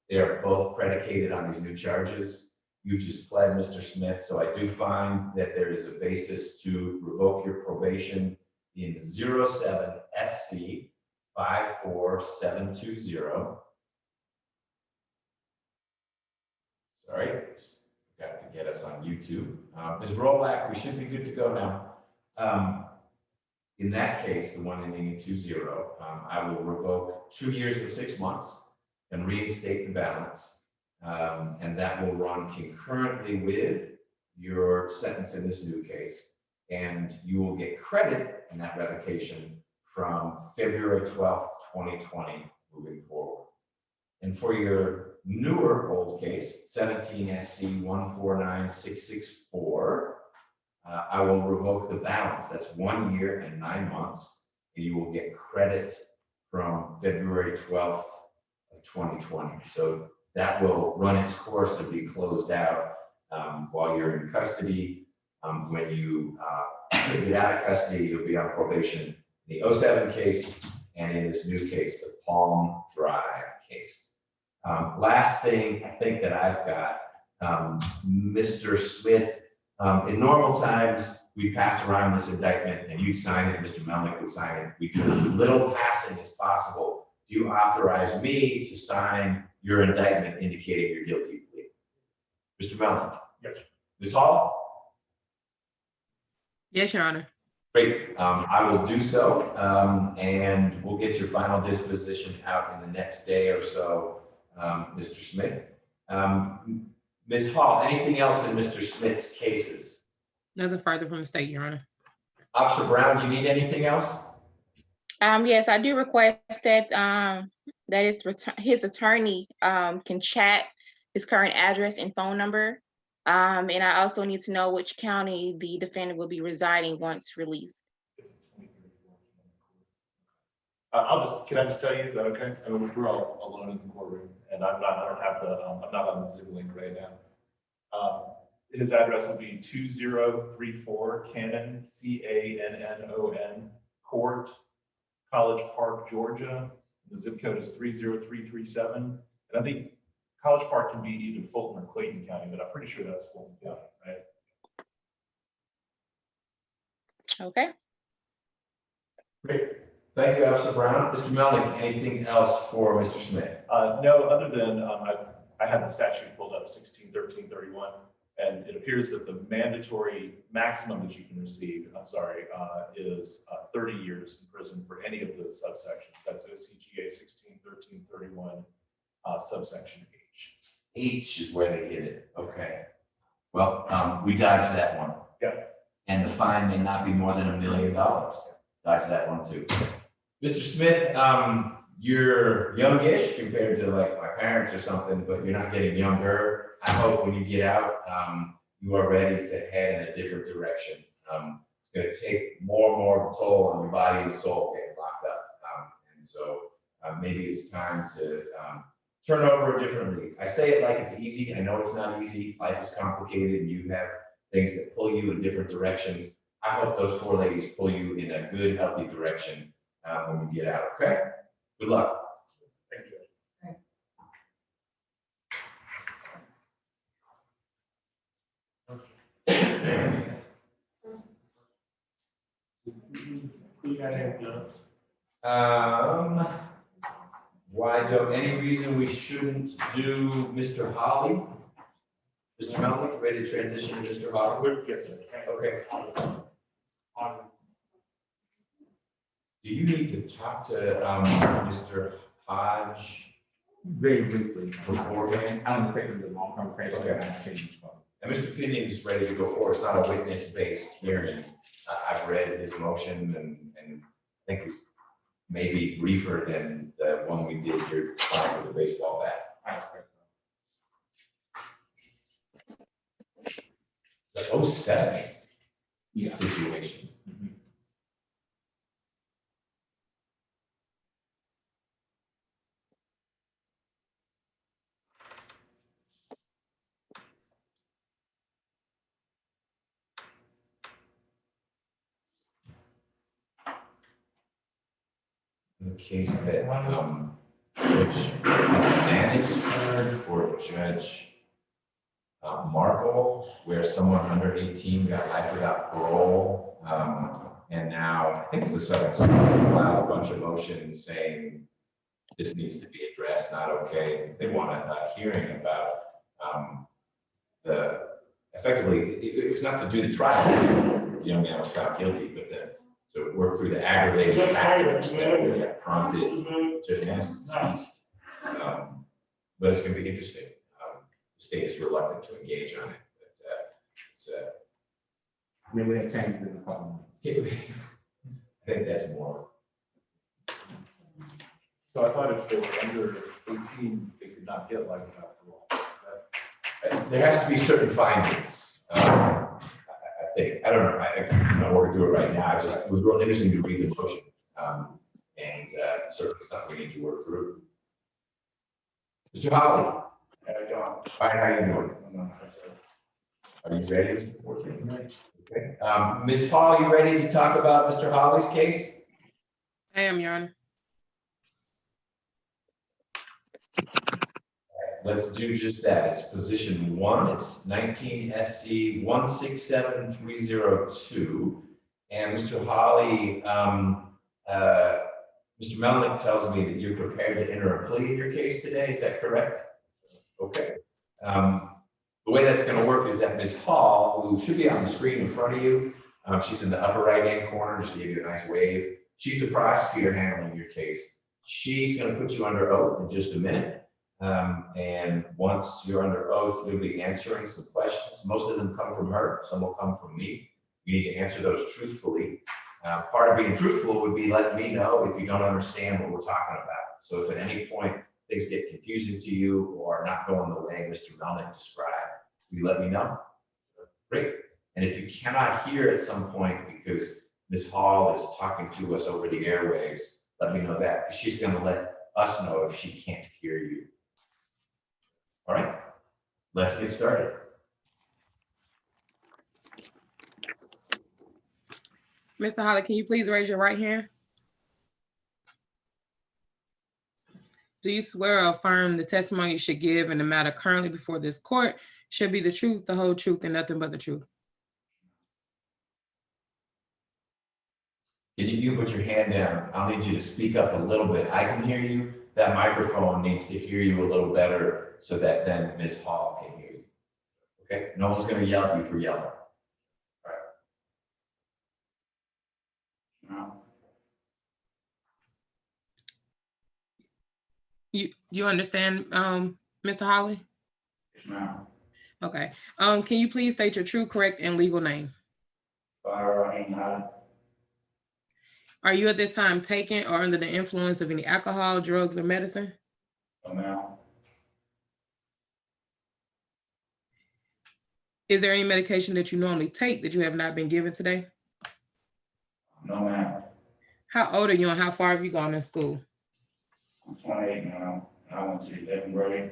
They are both predicated on these new charges. You just pled Mr. Smith, so I do find that there is a basis to revoke your probation in 07 SC 54720. Sorry, got to get us on YouTube. Ms. Rolak, we should be good to go now. In that case, the one ending in 20, I will revoke 2 years and 6 months and reinstate the balance. And that will run concurrently with your sentence in this new case. And you will get credit in that revocation from February 12th, 2020, moving forward. And for your newer old case, 17 SC 149664, I will revoke the balance. That's 1 year and 9 months. And you will get credit from February 12th of 2020. So that will run its course and be closed out while you're in custody. When you get out of custody, you'll be on probation. The 07 case and in this new case, the Palm Drive case. Last thing I think that I've got, Mr. Smith, in normal times, we pass around this indictment and you sign it, Mr. Melnick would sign it. We do as little passing as possible. Do you authorize me to sign your indictment indicating your guilty plea? Mr. Melnick? Yes. Ms. Hall? Yes, Your Honor. Great, I will do so, and we'll get your final disposition out in the next day or so, Mr. Smith. Ms. Hall, anything else in Mr. Smith's cases? Nothing further from the state, Your Honor. Officer Brown, do you need anything else? Yes, I do request that his attorney can chat his current address and phone number. And I also need to know which county the defendant will be residing once released. Can I just tell you, is that okay? I mean, we're all alone in the courtroom and I'm not on the Zoom link right now. His address will be 2034 Cannon, Cannon Court, College Park, Georgia. The zip code is 30337. And I think College Park can be either Fulton or Clayton County, but I'm pretty sure that's Fulton County, right? Okay. Great. Thank you, Officer Brown. Mr. Melnick, anything else for Mr. Smith? No, other than I had the statute pulled up, 161331, and it appears that the mandatory maximum that you can receive, is 30 years in prison for any of the subsections. That's OCGA 161331, subsection H. H is where they hit it. Okay. Well, we dodged that one. Yeah. And the fine may not be more than $1 million. Dodge that one too. Mr. Smith, you're youngish compared to like my parents or something, but you're not getting younger. I hope when you get out, you are ready to head in a different direction. It's going to take more and more of a toll on your body and soul getting locked up. And so maybe it's time to turn over a different leaf. I say it like it's easy. I know it's not easy. Life is complicated and you have things that pull you in different directions. I hope those 4 ladies pull you in a good, healthy direction when you get out, okay? Good luck. Thank you. Why don't, any reason we shouldn't do Mr. Holly? Mr. Melnick, ready to transition to Mr. Holly? Yes, sir. Okay. Do you need to talk to Mr. Hodge Very briefly. beforehand? I don't think the long-term credit. Okay. And Mr. Pinion is ready to go forward. It's not a witness-based hearing. I've read his motion and I think it's maybe briefer than the one we did here with the baseball bat. The 07 situation. Mm-hmm. The case that which Mannix heard before Judge Markle, where someone under 18 got life without parole. And now, I think it's the Southern Circuit filed a bunch of motions saying this needs to be addressed, not okay. They want a hearing about effectively, it's not to do the trial. The young man was found guilty, but to work through the aggravating factors that would have prompted Judge Manson's deceased. But it's going to be interesting. The state is reluctant to engage on it, but it's I mean, we have changed in the problem. I think that's more. So I thought if they were under 18, they could not get life without parole. There has to be certain findings. I think, I don't know, I don't want to do it right now. It was real interesting to read the motions. And certainly something we need to work through. Mr. Holly. John. Hi, how you doing? Are you ready, Mr. 14? Okay. Ms. Hall, you ready to talk about Mr. Holly's case? I am, Your Honor. Let's do just that. It's position 1. It's 19 SC 167302. And Mr. Holly, Mr. Melnick tells me that you're prepared to enter a plea in your case today. Is that correct? Okay. The way that's going to work is that Ms. Hall, who should be on the screen in front of you, she's in the upper right-hand corner, just gave you a nice wave. She's the prosecutor handling your case. She's going to put you under oath in just a minute. And once you're under oath, you'll be answering some questions. Most of them come from her. Some will come from me. You need to answer those truthfully. Part of being truthful would be letting me know if you don't understand what we're talking about. So if at any point things get confusing to you or not going the way Mr. Melnick described, you let me know. Great. And if you cannot hear at some point because Ms. Hall is talking to us over the airwaves, let me know that. She's going to let us know if she can't hear you. All right, let's get started. Mr. Holly, can you please raise your right hand? Do you swear or affirm the testimony you should give in the matter currently before this court should be the truth, the whole truth, and nothing but the truth? Can you put your hand down? I'll need you to speak up a little bit. I can hear you. That microphone needs to hear you a little better so that then Ms. Hall can hear you. Okay? No one's going to yell at you for yelling. All right. No. You understand, Mr. Holly? Yes, ma'am. Okay. Can you please state your true, correct, and legal name? Are you at this time taking or under the influence of any alcohol, drugs, or medicine? No, ma'am. Is there any medication that you normally take that you have not been given today? No, ma'am. How old are you and how far have you gone in school? I'm 28 now. I went to 11th grade.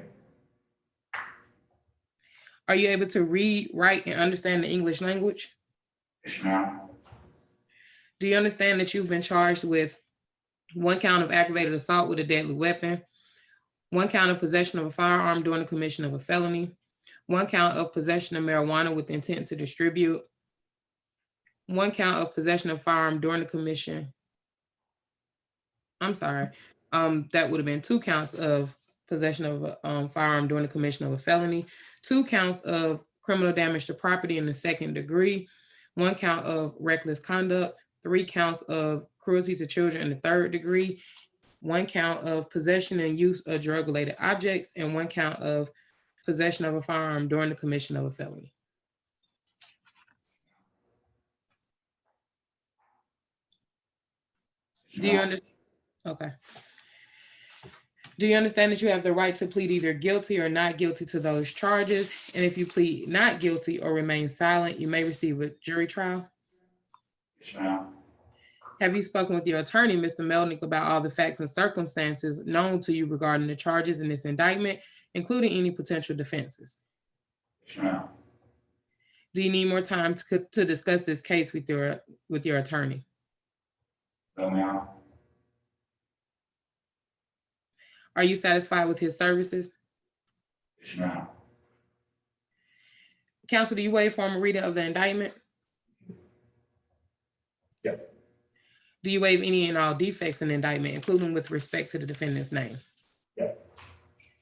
Are you able to read, write, and understand the English language? Yes, ma'am. Do you understand that you've been charged with 1 count of aggravated assault with a deadly weapon, 1 count of possession of a firearm during the commission of a felony, 1 count of possession of marijuana with intent to distribute, 1 count of possession of firearm during the commission? I'm sorry, that would have been 2 counts of possession of a firearm during the commission of a felony, 2 counts of criminal damage to property in the 2nd degree, 1 count of reckless conduct, 3 counts of cruelty to children in the 3rd degree, 1 count of possession and use of drug-related objects, and 1 count of possession of a firearm during the commission of a felony. Do you understand? Okay. Do you understand that you have the right to plead either guilty or not guilty to those charges? And if you plead not guilty or remain silent, you may receive a jury trial? Yes, ma'am. Have you spoken with your attorney, Mr. Melnick, about all the facts and circumstances known to you regarding the charges in this indictment, including any potential defenses? Yes, ma'am. Do you need more time to discuss this case with your attorney? No, ma'am. Are you satisfied with his services? Yes, ma'am. Counsel, do you waive formal reading of the indictment? Yes. Do you waive any and all defects in the indictment, including with respect to the defendant's name? Yes.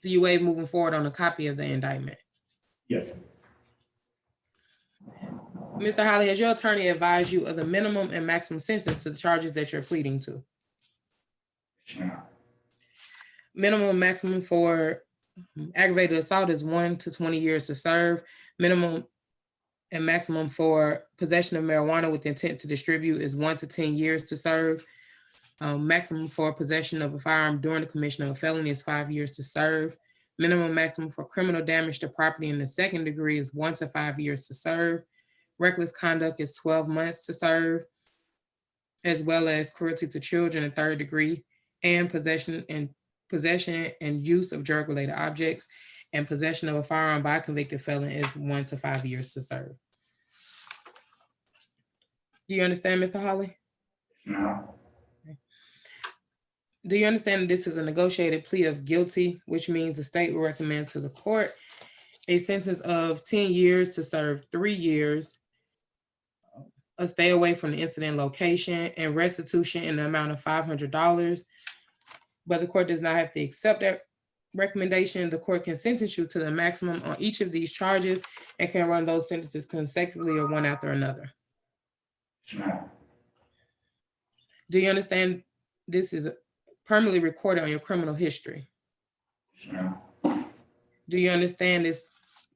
Do you waive moving forward on a copy of the indictment? Yes. Mr. Holly, has your attorney advised you of the minimum and maximum sentence to the charges that you're pleading to? Yes, ma'am. Minimum and maximum for aggravated assault is 1 to 20 years to serve. Minimum and maximum for possession of marijuana with intent to distribute is 1 to 10 years to serve. Maximum for possession of a firearm during the commission of a felony is 5 years to serve. Minimum maximum for criminal damage to property in the second degree is 1 to 5 years to serve. Reckless conduct is 12 months to serve, as well as cruelty to children in third degree, and possession and use of drug-related objects, and possession of a firearm by a convicted felon is 1 to 5 years to serve. Do you understand, Mr. Holly? Yes, ma'am. Do you understand that this is a negotiated plea of guilty, which means the state will recommend to the court a sentence of 10 years to serve 3 years, a stay away from the incident location, and restitution in the amount of $500. But the court does not have to accept that recommendation. The court can sentence you to the maximum on each of these charges and can run those sentences consecutively or one after another. Yes, ma'am. Do you understand this is permanently recorded on your criminal history? Yes, ma'am. Do you understand this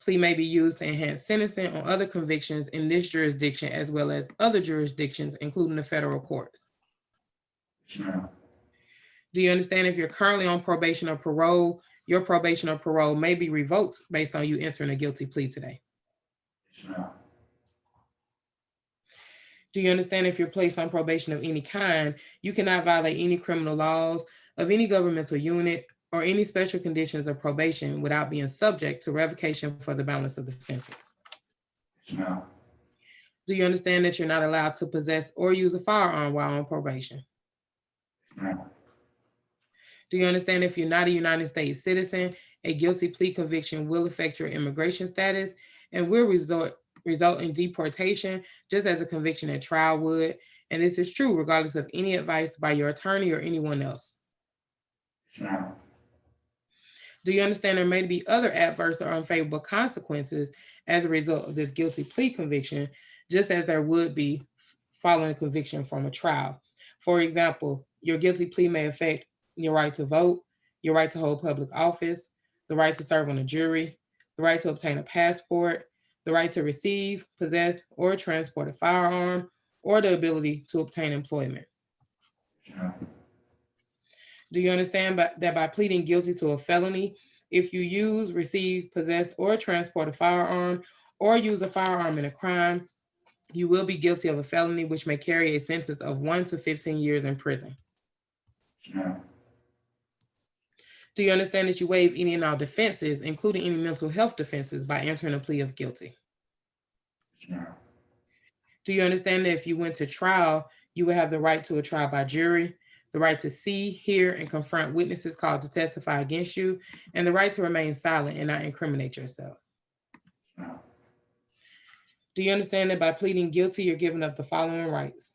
plea may be used to enhance sentencing on other convictions in this jurisdiction as well as other jurisdictions, including the federal courts? Yes, ma'am. Do you understand if you're currently on probation or parole, your probation or parole may be revoked based on you entering a guilty plea today? Yes, ma'am. Do you understand if you're placed on probation of any kind, you cannot violate any criminal laws of any governmental unit or any special conditions of probation without being subject to revocation for the balance of the sentence? Yes, ma'am. Do you understand that you're not allowed to possess or use a firearm while on probation? Yes, ma'am. Do you understand if you're not a United States citizen, a guilty plea conviction will affect your immigration status and will result in deportation, just as a conviction at trial would? And this is true regardless of any advice by your attorney or anyone else. Yes, ma'am. Do you understand there may be other adverse or unfavorable consequences as a result of this guilty plea conviction, just as there would be following a conviction from a trial? For example, your guilty plea may affect your right to vote, your right to hold public office, the right to serve on a jury, the right to obtain a passport, the right to receive, possess, or transport a firearm, or the ability to obtain employment. Yes, ma'am. Do you understand that by pleading guilty to a felony, if you use, receive, possess, or transport a firearm, or use a firearm in a crime, you will be guilty of a felony, which may carry a sentence of 1 to 15 years in prison? Yes, ma'am. Do you understand that you waive any and all defenses, including any mental health defenses, by entering a plea of guilty? Yes, ma'am. Do you understand that if you went to trial, you would have the right to a trial by jury, the right to see, hear, and confront witnesses called to testify against you, and the right to remain silent and not incriminate yourself? Yes, ma'am. Do you understand that by pleading guilty, you're giving up the following rights: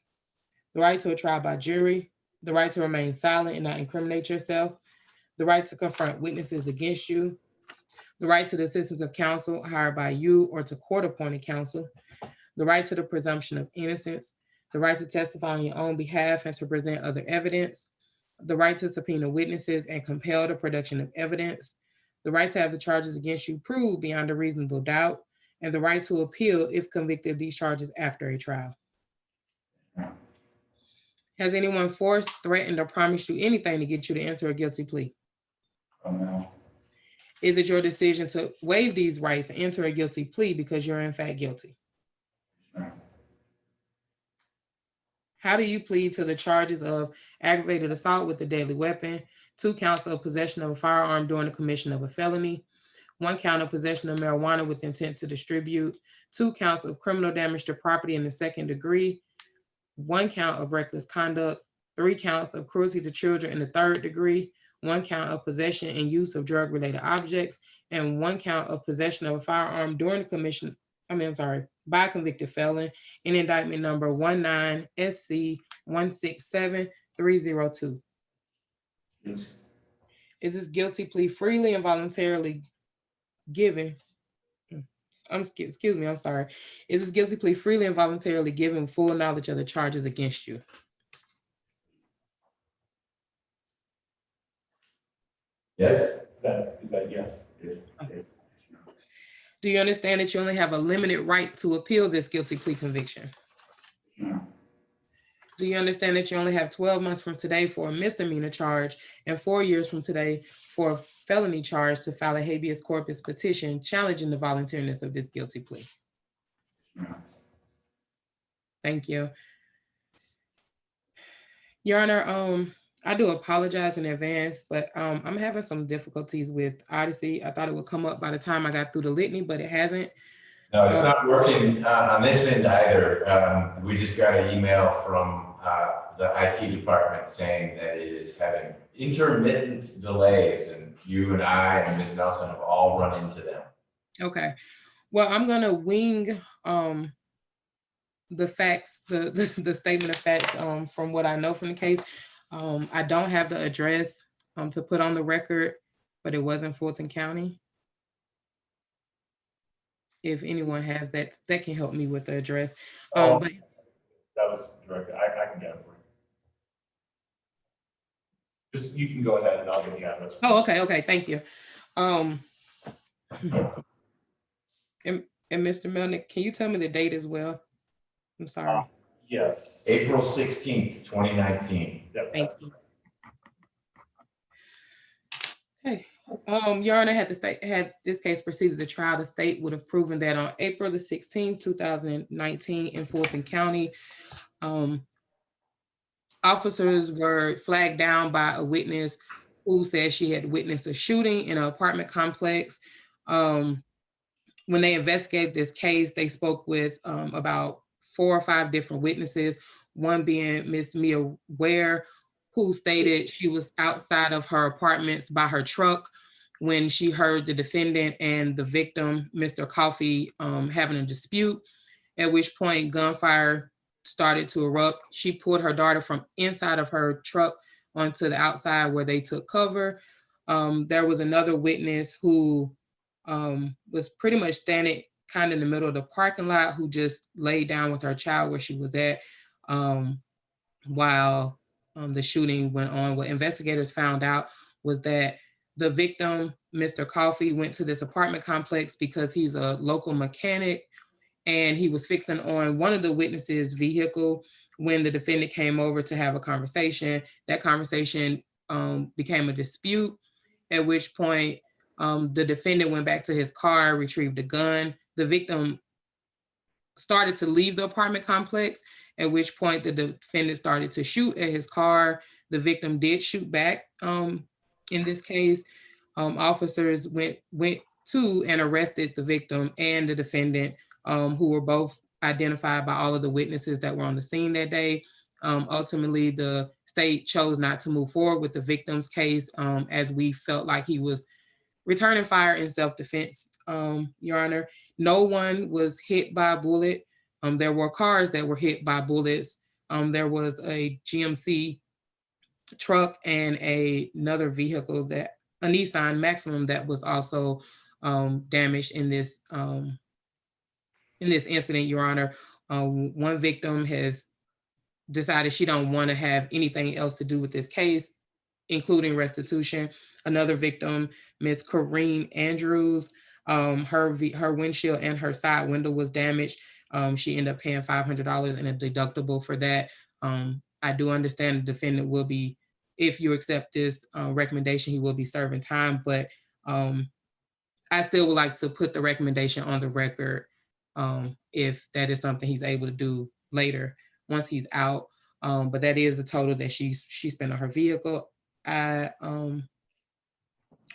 the right to a trial by jury, the right to remain silent and not incriminate yourself, the right to confront witnesses against you, the right to the assistance of counsel hired by you or to court-appointed counsel, the right to the presumption of innocence, the right to testify on your own behalf and to present other evidence, the right to subpoena witnesses and compel the production of evidence, the right to have the charges against you proved beyond a reasonable doubt, and the right to appeal if convicted of these charges after a trial? Has anyone forced, threatened, or promised you anything to get you to enter a guilty plea? Oh, no. Is it your decision to waive these rights and enter a guilty plea because you're in fact guilty? Yes, ma'am. How do you plead to the charges of aggravated assault with a deadly weapon, 2 counts of possession of a firearm during the commission of a felony, 1 count of possession of marijuana with intent to distribute, 2 counts of criminal damage to property in the second degree, 1 count of reckless conduct, 3 counts of cruelty to children in the third degree, 1 count of possession and use of drug-related objects, and 1 count of possession of a firearm during the commission, by a convicted felon in indictment number 19 SC 167302. Yes. Is this guilty plea freely and voluntarily given? Excuse me, I'm sorry. Is this guilty plea freely and voluntarily given full knowledge of the charges against you? Yes? Is that yes? Do you understand that you only have a limited right to appeal this guilty plea conviction? Do you understand that you only have 12 months from today for a misdemeanor charge and 4 years from today for a felony charge to file a habeas corpus petition challenging the voluntariness of this guilty plea? Thank you. Your Honor, I do apologize in advance, but I'm having some difficulties with Odyssey. I thought it would come up by the time I got through the litany, but it hasn't. No, it's not working on this end either. We just got an email from the IT department saying that it is having intermittent delays, and you and I and Ms. Nelson have all run into them. Okay. Well, I'm gonna wing the facts, the statement of facts from what I know from the case. I don't have the address to put on the record, but it was in Fulton County. If anyone has that, that can help me with the address. But That was directed. I can get it for you. Just, you can go ahead and I'll get the address. oh, okay, thank you. And Mr. Melnick, can you tell me the date as well? I'm sorry. Yes. April 16th, 2019. Yep. Thank you. Okay. Your Honor, had this case proceeded to trial, the state would have proven that on April the 16th, 2019 in Fulton County, officers were flagged down by a witness who said she had witnessed a shooting in an apartment complex. When they investigated this case, they spoke with about 4 or 5 different witnesses, one being Miss Mia Ware, who stated she was outside of her apartments by her truck when she heard the defendant and the victim, Mr. Coffey, having a dispute, at which point gunfire started to erupt. She pulled her daughter from inside of her truck onto the outside where they took cover. There was another witness who was pretty much standing kind of in the middle of the parking lot, who just laid down with her child where she was at while the shooting went on. What investigators found out was that the victim, Mr. Coffey, went to this apartment complex because he's a local mechanic, and he was fixing on one of the witnesses' vehicle when the defendant came over to have a conversation. That conversation became a dispute, at which point the defendant went back to his car, retrieved a gun. The victim started to leave the apartment complex, at which point the defendant started to shoot at his car. The victim did shoot back. In this case, officers went to and arrested the victim and the defendant, who were both identified by all of the witnesses that were on the scene that day. Ultimately, the state chose not to move forward with the victim's case, as we felt like he was returning fire in self-defense. Your Honor, no one was hit by a bullet. There were cars that were hit by bullets. There was a GMC truck and another vehicle, that a Nissan Maximum, that was also damaged in this incident, Your Honor. One victim has decided she don't want to have anything else to do with this case, including restitution. Another victim, Miss Corrine Andrews, her windshield and her side window was damaged. She ended up paying $500 in a deductible for that. I do understand the defendant will be, if you accept this recommendation, he will be serving time, but I still would like to put the recommendation on the record if that is something he's able to do later once he's out. But that is the total that she spent on her vehicle.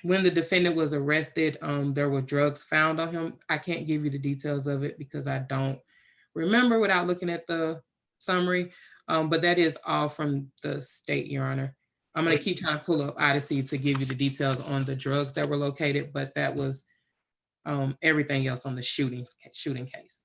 When the defendant was arrested, there were drugs found on him. I can't give you the details of it because I don't remember without looking at the summary, but that is all from the state, Your Honor. I'm gonna keep trying to pull up Odyssey to give you the details on the drugs that were located, but that was everything else on the shooting case.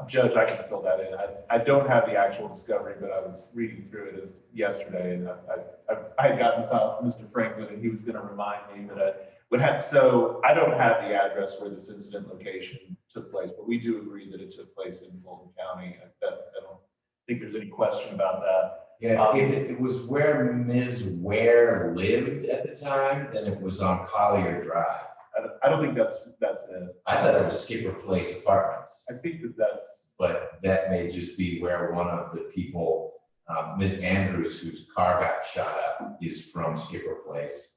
Judge, I can fill that in. I don't have the actual discovery, but I was reading through it as yesterday, and I had gotten the file from Mr. Franklin, and he was going to remind me that I would have. So I don't have the address where this incident location took place, but we do agree that it took place in Fulton County. I don't think there's any question about that. Yeah, if it was where Ms. Ware lived at the time, then it was on Collier Drive. I don't think that's it. I thought it was Skipper Place Apartments, I think that's. but that may just be where one of the people, Ms. Andrews, whose car got shot up, is from Skipper Place.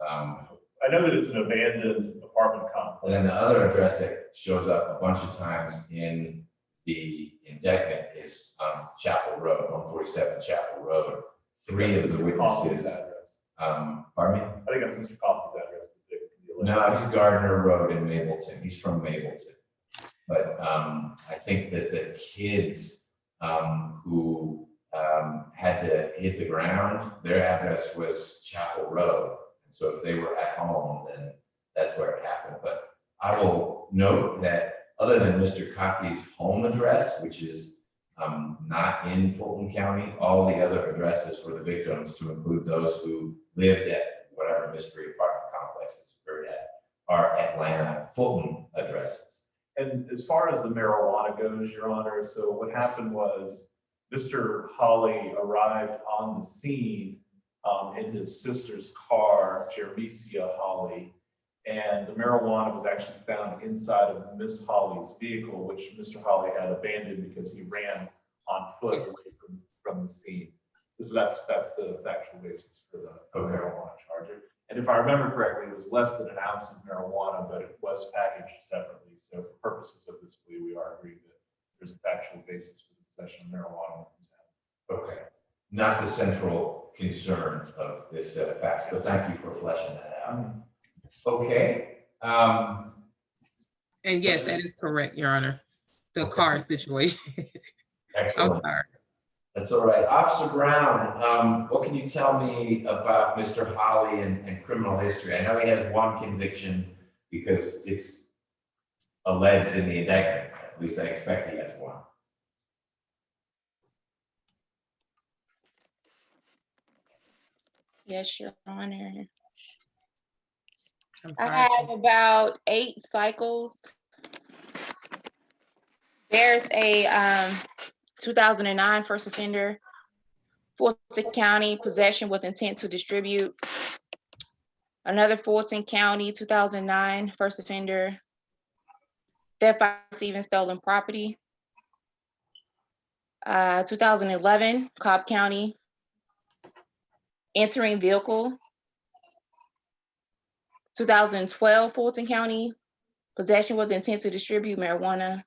I know that it's an abandoned apartment complex. And then the other address that shows up a bunch of times in the indictment is Chapel Road, 147 Chapel Road. Three of the witnesses. Pardon me? I think that's Mr. Coffey's address. No, he's Gardner Road in Mapleton. He's from Mapleton. But I think that the kids who had to hit the ground, their address was Chapel Road. And so if they were at home, then that's where it happened. But I will note that other than Mr. Coffey's home address, which is not in Fulton County, all the other addresses for the victims, to include those who lived at whatever mystery apartment complexes are Atlanta Fulton addresses. And as far as the marijuana goes, Your Honor, so what happened was Mr. Hawley arrived on the scene in his sister's car, Jeremicia Hawley, and the marijuana was actually found inside of Miss Hawley's vehicle, which Mr. Hawley had abandoned because he ran on foot away from the scene. So that's the factual basis for the marijuana charge. And if I remember correctly, it was less than an ounce of marijuana, but it was packaged separately. So for purposes of this plea, we are agreed that there's a factual basis for the possession of marijuana. Okay. Not the central concern of this set of facts, but thank you for fleshing that out. Okay. And yes, that is correct, Your Honor. The car situation. Excellent. I'm sorry. That's all right. Officer Brown, what can you tell me about Mr. Hawley and criminal history? I know he has one conviction because it's alleged in the indictment. At least I expect he has one. Yes, Your Honor. I'm I sorry. have about 8 cycles. There's a 2009 first offender, Fulton County, possession with intent to distribute. Another Fulton County, 2009 first offender, theft by receiving stolen property. 2011 Cobb County, entering vehicle. 2012 Fulton County, possession with intent to distribute marijuana.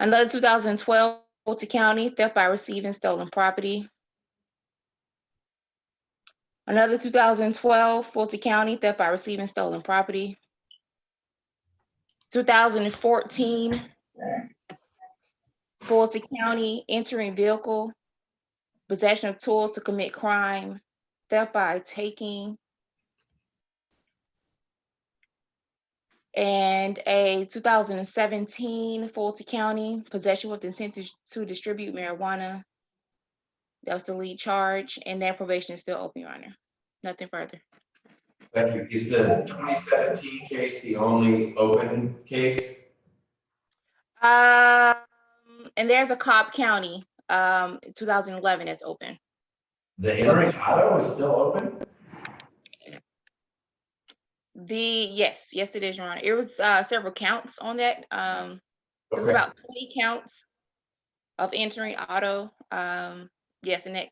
Another 2012 Fulton County, theft by receiving stolen property. Another 2012 Fulton County, theft by receiving stolen property. 2014 Fulton County, entering vehicle, possession of tools to commit crime, theft by taking. And a 2017 Fulton County, possession with intent to distribute marijuana. That was the lead charge, and that probation is still open, Your Honor. Nothing further. Thank you. Is the 2017 case the only open case? And there's a Cobb County, 2011 that's open. The entering auto is still open? Yes, it is, Your Honor. It was several counts on that. It was Okay. about 20 counts of entering auto. Yes, and that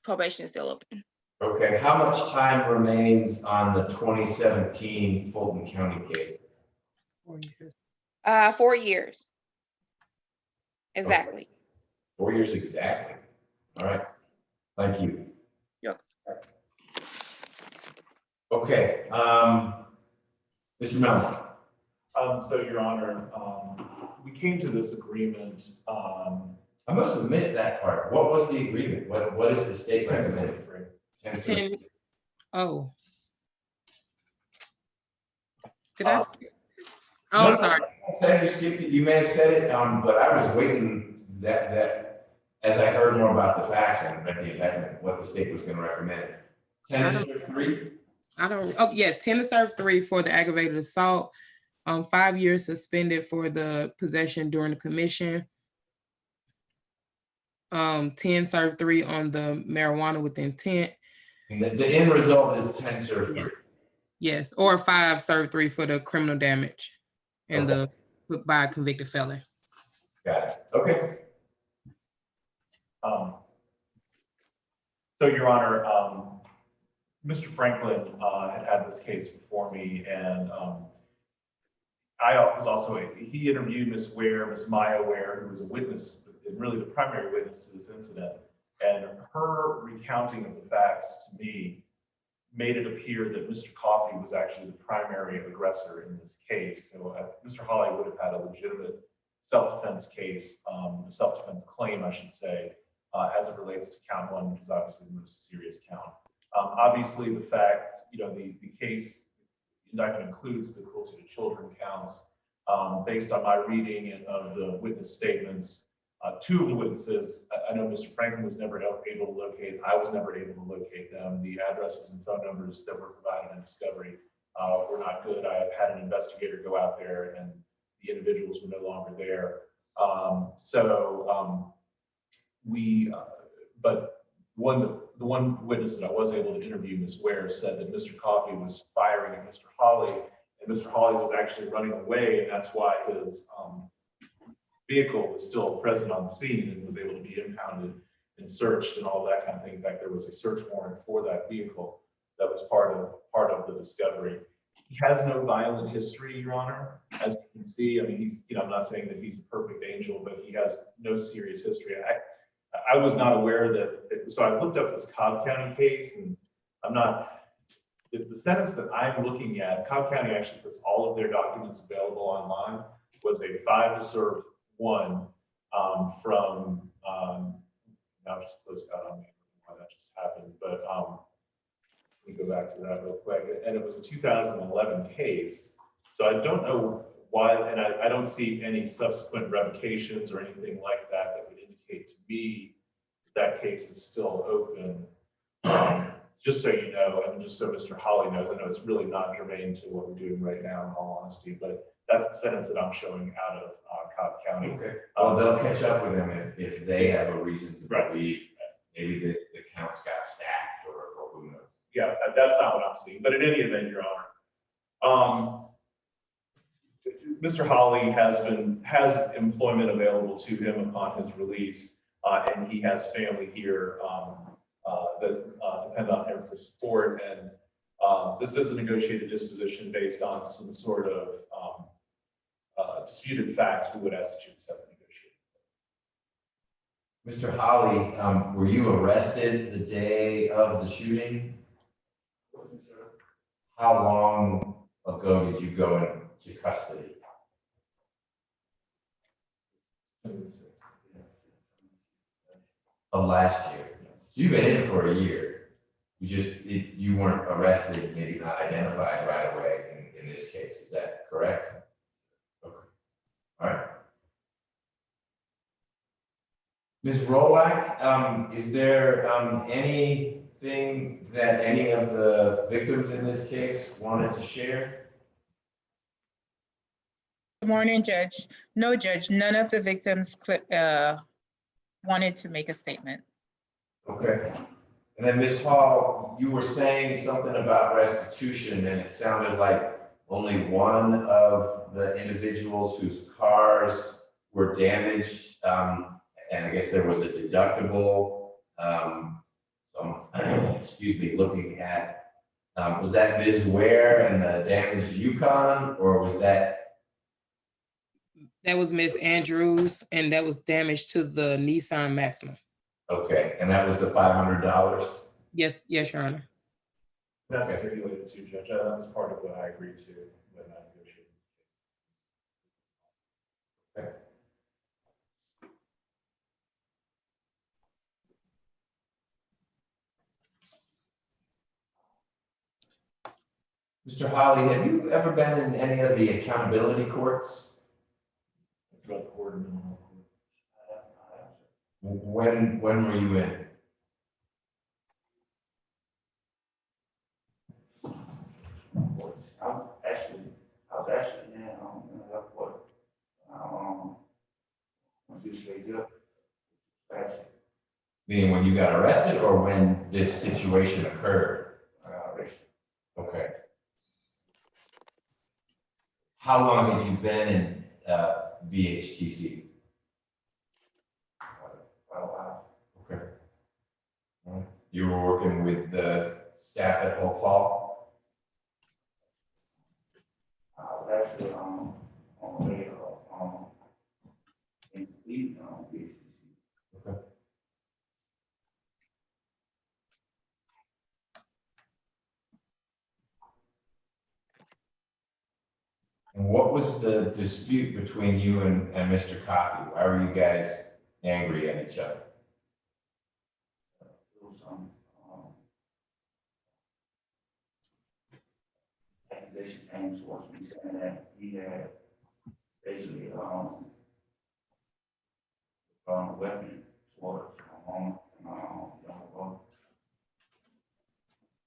probation is still open. Okay. How much time remains on the 2017 Fulton County case? 4 years. Exactly. 4 years exactly. All right. Thank you. Yep. Okay. Mr. Mellon. So, Your Honor, we came to this agreement. I must have missed that part. What was the agreement? What is the state recommending? 10. Oh. Did I? Oh, I'm sorry. Said you skipped it. You may have said it, but I was waiting that as I heard more about the facts and the amendment, what the state was going to recommend. 10 to serve 3? I don't, oh, yes, 10 to serve 3 for the aggravated assault, 5 years suspended for the possession during the commission. 10 serve 3 on the marijuana with intent. And the end result is 10 serve 3. Yes, or 5 serve 3 for the criminal damage and the by a convicted felon. Got it. Okay. So, Your Honor, Mr. Franklin had this case before me, and I was also, he interviewed Ms. Maya Ware, who was a witness, and really the primary witness to this incident. And her recounting of the facts to me made it appear that Mr. Coffey was actually the primary aggressor in this case. So Mr. Hawley would have had a legitimate self-defense case, self-defense claim, I should say, as it relates to count 1, which is obviously the most serious count. Obviously, the fact, the case indictment includes the cruelty to children counts. Based on my reading and of the witness statements, 2 of the witnesses, I know Mr. Franklin was never able to locate. I was never able to locate them. The addresses and phone numbers that were provided in discovery were not good. I had an investigator go out there, and the individuals were no longer there. But the one witness that I was able to interview, Ms. Ware, said that Mr. Coffey was firing at Mr. Hawley, and Mr. Hawley was actually running away, and that's why his vehicle was still present on the scene and was able to be impounded and searched and all that kind of thing. In fact, there was a search warrant for that vehicle that was part of the discovery. He has no violent history, Your Honor. As you can see, I mean, he's, I'm not saying that he's a perfect angel, but he has no serious history. I was not aware that, so I looked up this Cobb County case, and I'm not, the sentence that I'm looking at, Cobb County actually puts all of their documents available online, was a 5 to serve 1 from, now just closed out on me, why that just happened, but let me go back to that real quick. And it was a 2011 case, so I don't know why, and I don't see any subsequent revocations or anything like that that would indicate to me that case is still open. Just so you know, and just so Mr. Hawley knows, I know it's really not germane to what we're doing right now, in all honesty, but that's the sentence that I'm showing out of Cobb County. Okay. Well, they'll catch up with them if they have a reason to believe maybe the counts got stacked or who knows. Yeah, that's not what I'm seeing. But in any event, Your Honor, Mr. Hawley has employment available to him upon his release, and he has family here that depend on him for support. And this is a negotiated disposition based on some sort of disputed facts. We would ask that you accept the negotiation. Mr. Hawley, were you arrested the day of the shooting? How long ago did you go into custody? Of last year. So you've been in for a year. You weren't arrested, maybe not identified right away in this case. Is that correct? Okay. All right. Ms. Rolak, is there anything that any of the victims in this case wanted to share? Good morning, Judge. No, Judge, none of the victims wanted to make a statement. Okay. And then Ms. Hall, you were saying something about restitution, and it sounded like only one of the individuals whose cars were damaged, and I guess there was a deductible. Excuse me, looking at, was that Ms. Ware and the damaged Yukon, or was that? That was Miss Andrews, and that was damage to the Nissan Maxima. Okay, and that was the $500? Yes, yes, Your Honor. That's stipulated too, Judge. That was part of what I agreed to when I negotiated this case. Okay. Mr. Holly, have you ever been in any of the accountability courts? Drug court and mental health court. When were you in? I was actually in, mental health court. Once you straight up. Actually, Meaning when you got arrested or when this situation occurred? I got arrested. Okay. How long had you been in VHTC? Quite a while. Okay. All right. You were working with the staff at Hope Hall? I was actually, on the way, in Plea, BHTC. Okay. And what was the dispute between you and Mr. Coffey? Why were you guys angry at each other? It was, accusation came towards me saying that he had basically, a weapon towards my mom and my younger brother.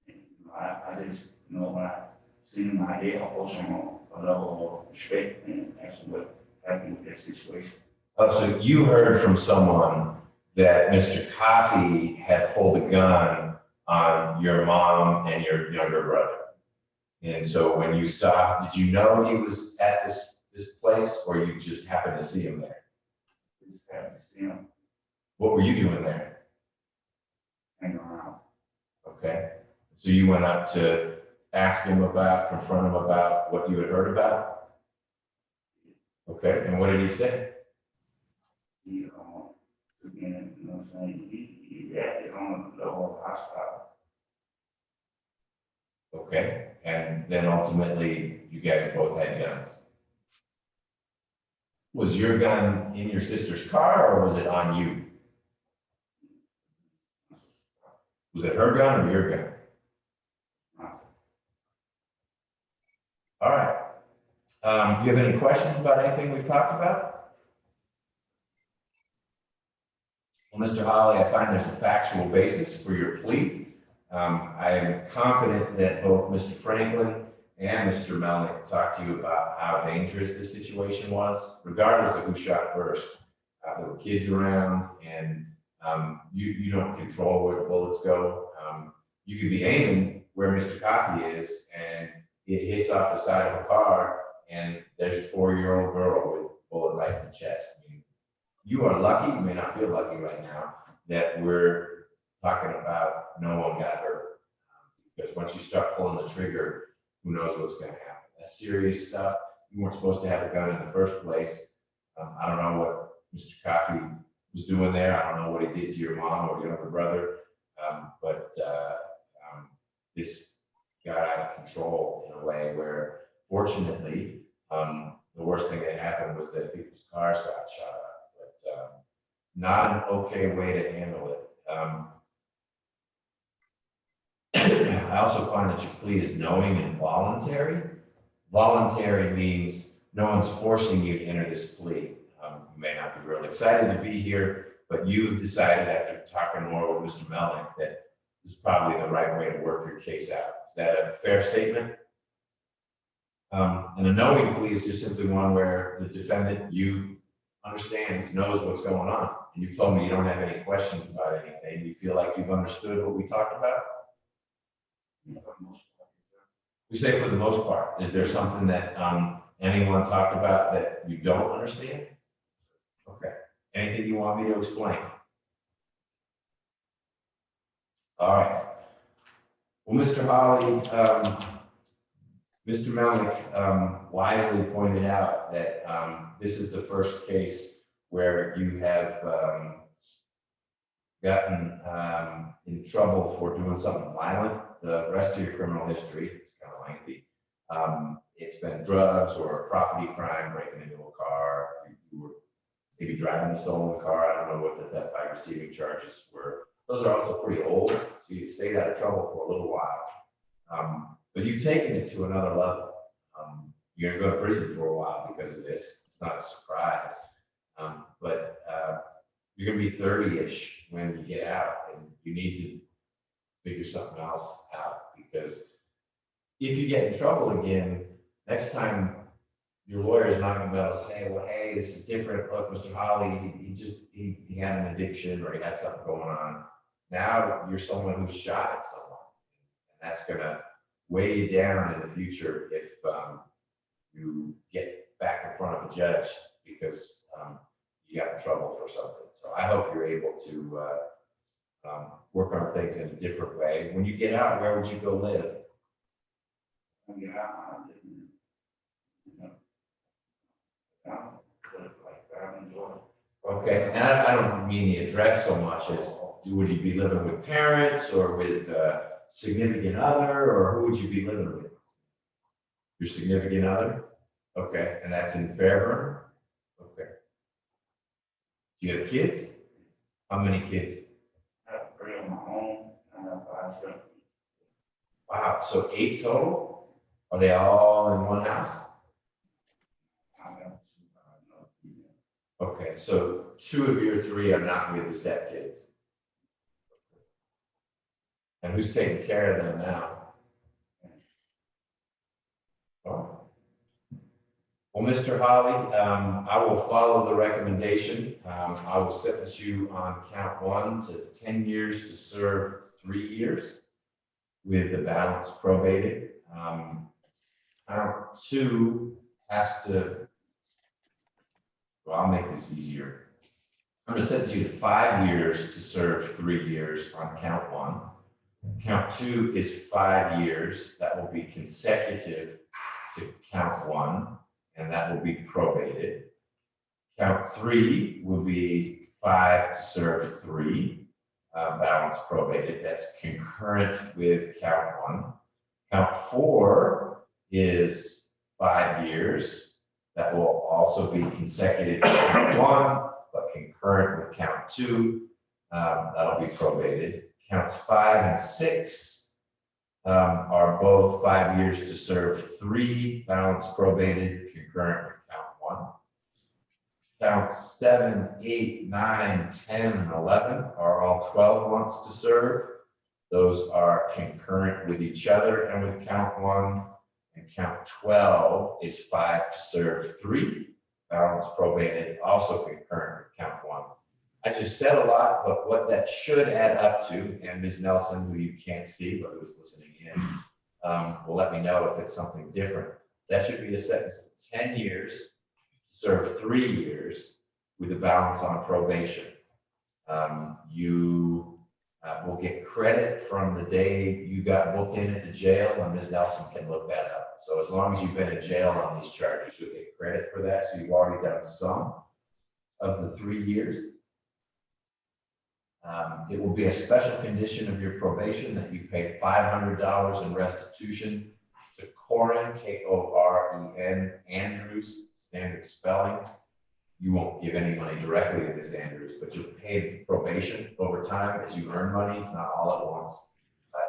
And, I just, when I seen him, I did approach him on a level of respect and asked him what happened with that situation. Oh, so you heard from someone that Mr. Coffey had pulled a gun on your mom and your younger brother. And so when you saw, did you know he was at this place or you just happened to see him there? We just happened to see him What were you doing there? hanging around. Okay. So you went up to ask him about, confront him about what you had heard about? Okay. And what did he say? He, again, you know what I'm saying? He reacted on the level of hostile. Okay. And then ultimately you guys both had guns. Was your gun in your sister's car or was it on you? Was it her gun or your gun? All right. Do you have any questions about anything we've talked about? Well, Mr. Holly, I find there's a factual basis for your plea. I am confident that both Mr. Franklin and Mr. Melnick talked to you about how dangerous this situation was, regardless of who shot first. There were kids around, and you don't control where the bullets go. You could be aiming where Mr. Coffey is, and it hits off the side of a car, and there's a 4-year-old girl with a bullet right in the chest. I mean, you are lucky, you may not feel lucky right now, that we're talking about no one got hurt. Because once you start pulling the trigger, who knows what's going to happen. That's serious stuff. You weren't supposed to have a gun in the first place. I don't know what Mr. Coffey was doing there. I don't know what he did to your mom or your younger brother. But this got out of control in a way where, fortunately, the worst thing that happened was that people's cars got shot up. But not an okay way to handle it. I also find that your plea is knowing and voluntary. Voluntary means no one's forcing you to enter this plea. You may not be real excited to be here, but you've decided after talking more with Mr. Melnick that this is probably the right way to work your case out. Is that a fair statement? And a knowing plea is just simply one where the defendant, you understands, knows what's going on. And you've told me you don't have any questions about anything. You feel like you've understood what we talked about? We say for the most part. Is there something that anyone talked about that you don't understand? Okay. Anything you want me to explain? All right. Well, Mr. Holly, Mr. Melnick wisely pointed out that this is the first case where you have gotten in trouble for doing something violent. The rest of your criminal history is kind of lengthy. It's been drugs or property crime, breaking into a car. You were maybe driving a stolen car. I don't know what the theft by receiving charges were. Those are also pretty old, so you stayed out of trouble for a little while. But you've taken it to another level. You're gonna go to prison for a while because of this. It's not a surprise. But you're gonna be 30-ish when you get out, and you need to figure something else out, because if you get in trouble again, next time your lawyer is not gonna be able to say, well, hey, this is different. Look, Mr. Holly, he had an addiction, or he had something going on. Now you're someone who's shot at someone, and that's gonna weigh you down in the future if you get back in front of a judge because you got in trouble for something. So I hope you're able to work on things in a different way. When you get out, where would you go live? Yeah, I didn't, you know, like I enjoy. Okay, and I don't mean the address so much as, would you be living with parents or with a significant other, or who would you be living with? Your significant other? Okay, and that's in Fairburn? Okay. Do you have kids? How many kids? I have 3 on my own, and I have 5 children. Wow, so 8 total? Are they all in one house? I have 2, no female. Okay, so 2 of your 3 are not with the stepkids. And who's taking care of them now? Oh. Well, Mr. Holly, I will follow the recommendation. I will sentence you on count 1 to 10 years to serve 3 years with the balance probated. Count 2 has to, well, I'll make this easier. I'm going to sentence you to 5 years to serve 3 years on count 1. Count 2 is 5 years. That will be consecutive to count 1, and that will be probated. Count 3 will be 5 to serve 3, balance probated. That's concurrent with count 1. Count 4 is 5 years. That will also be consecutive to count 1, but concurrent with count 2. That'll be probated. Counts 5 and 6 are both 5 years to serve 3, balance probated, concurrent with count 1. Counts 7, 8, 9, 10, and 11 are all 12 months to serve. Those are concurrent with each other and with count 1. And count 12 is 5 to serve 3, balance probated, also concurrent with count 1. I just said a lot, but what that should add up to, and Ms. Nelson, who you can't see, but who's listening in, will let me know if it's something different. That should be a sentence of 10 years, serve 3 years with a balance on probation. You will get credit from the day you got booked into jail, and Ms. Nelson can look that up. So as long as you've been in jail on these charges, you'll get credit for that. So you've already done some of the 3 years. It will be a special condition of your probation that you pay $500 in restitution to Corin, K-O-R-E-N, Andrews, standard spelling. You won't give any money directly to Ms. Andrews, but you'll pay probation over time as you earn money. It's not all at once.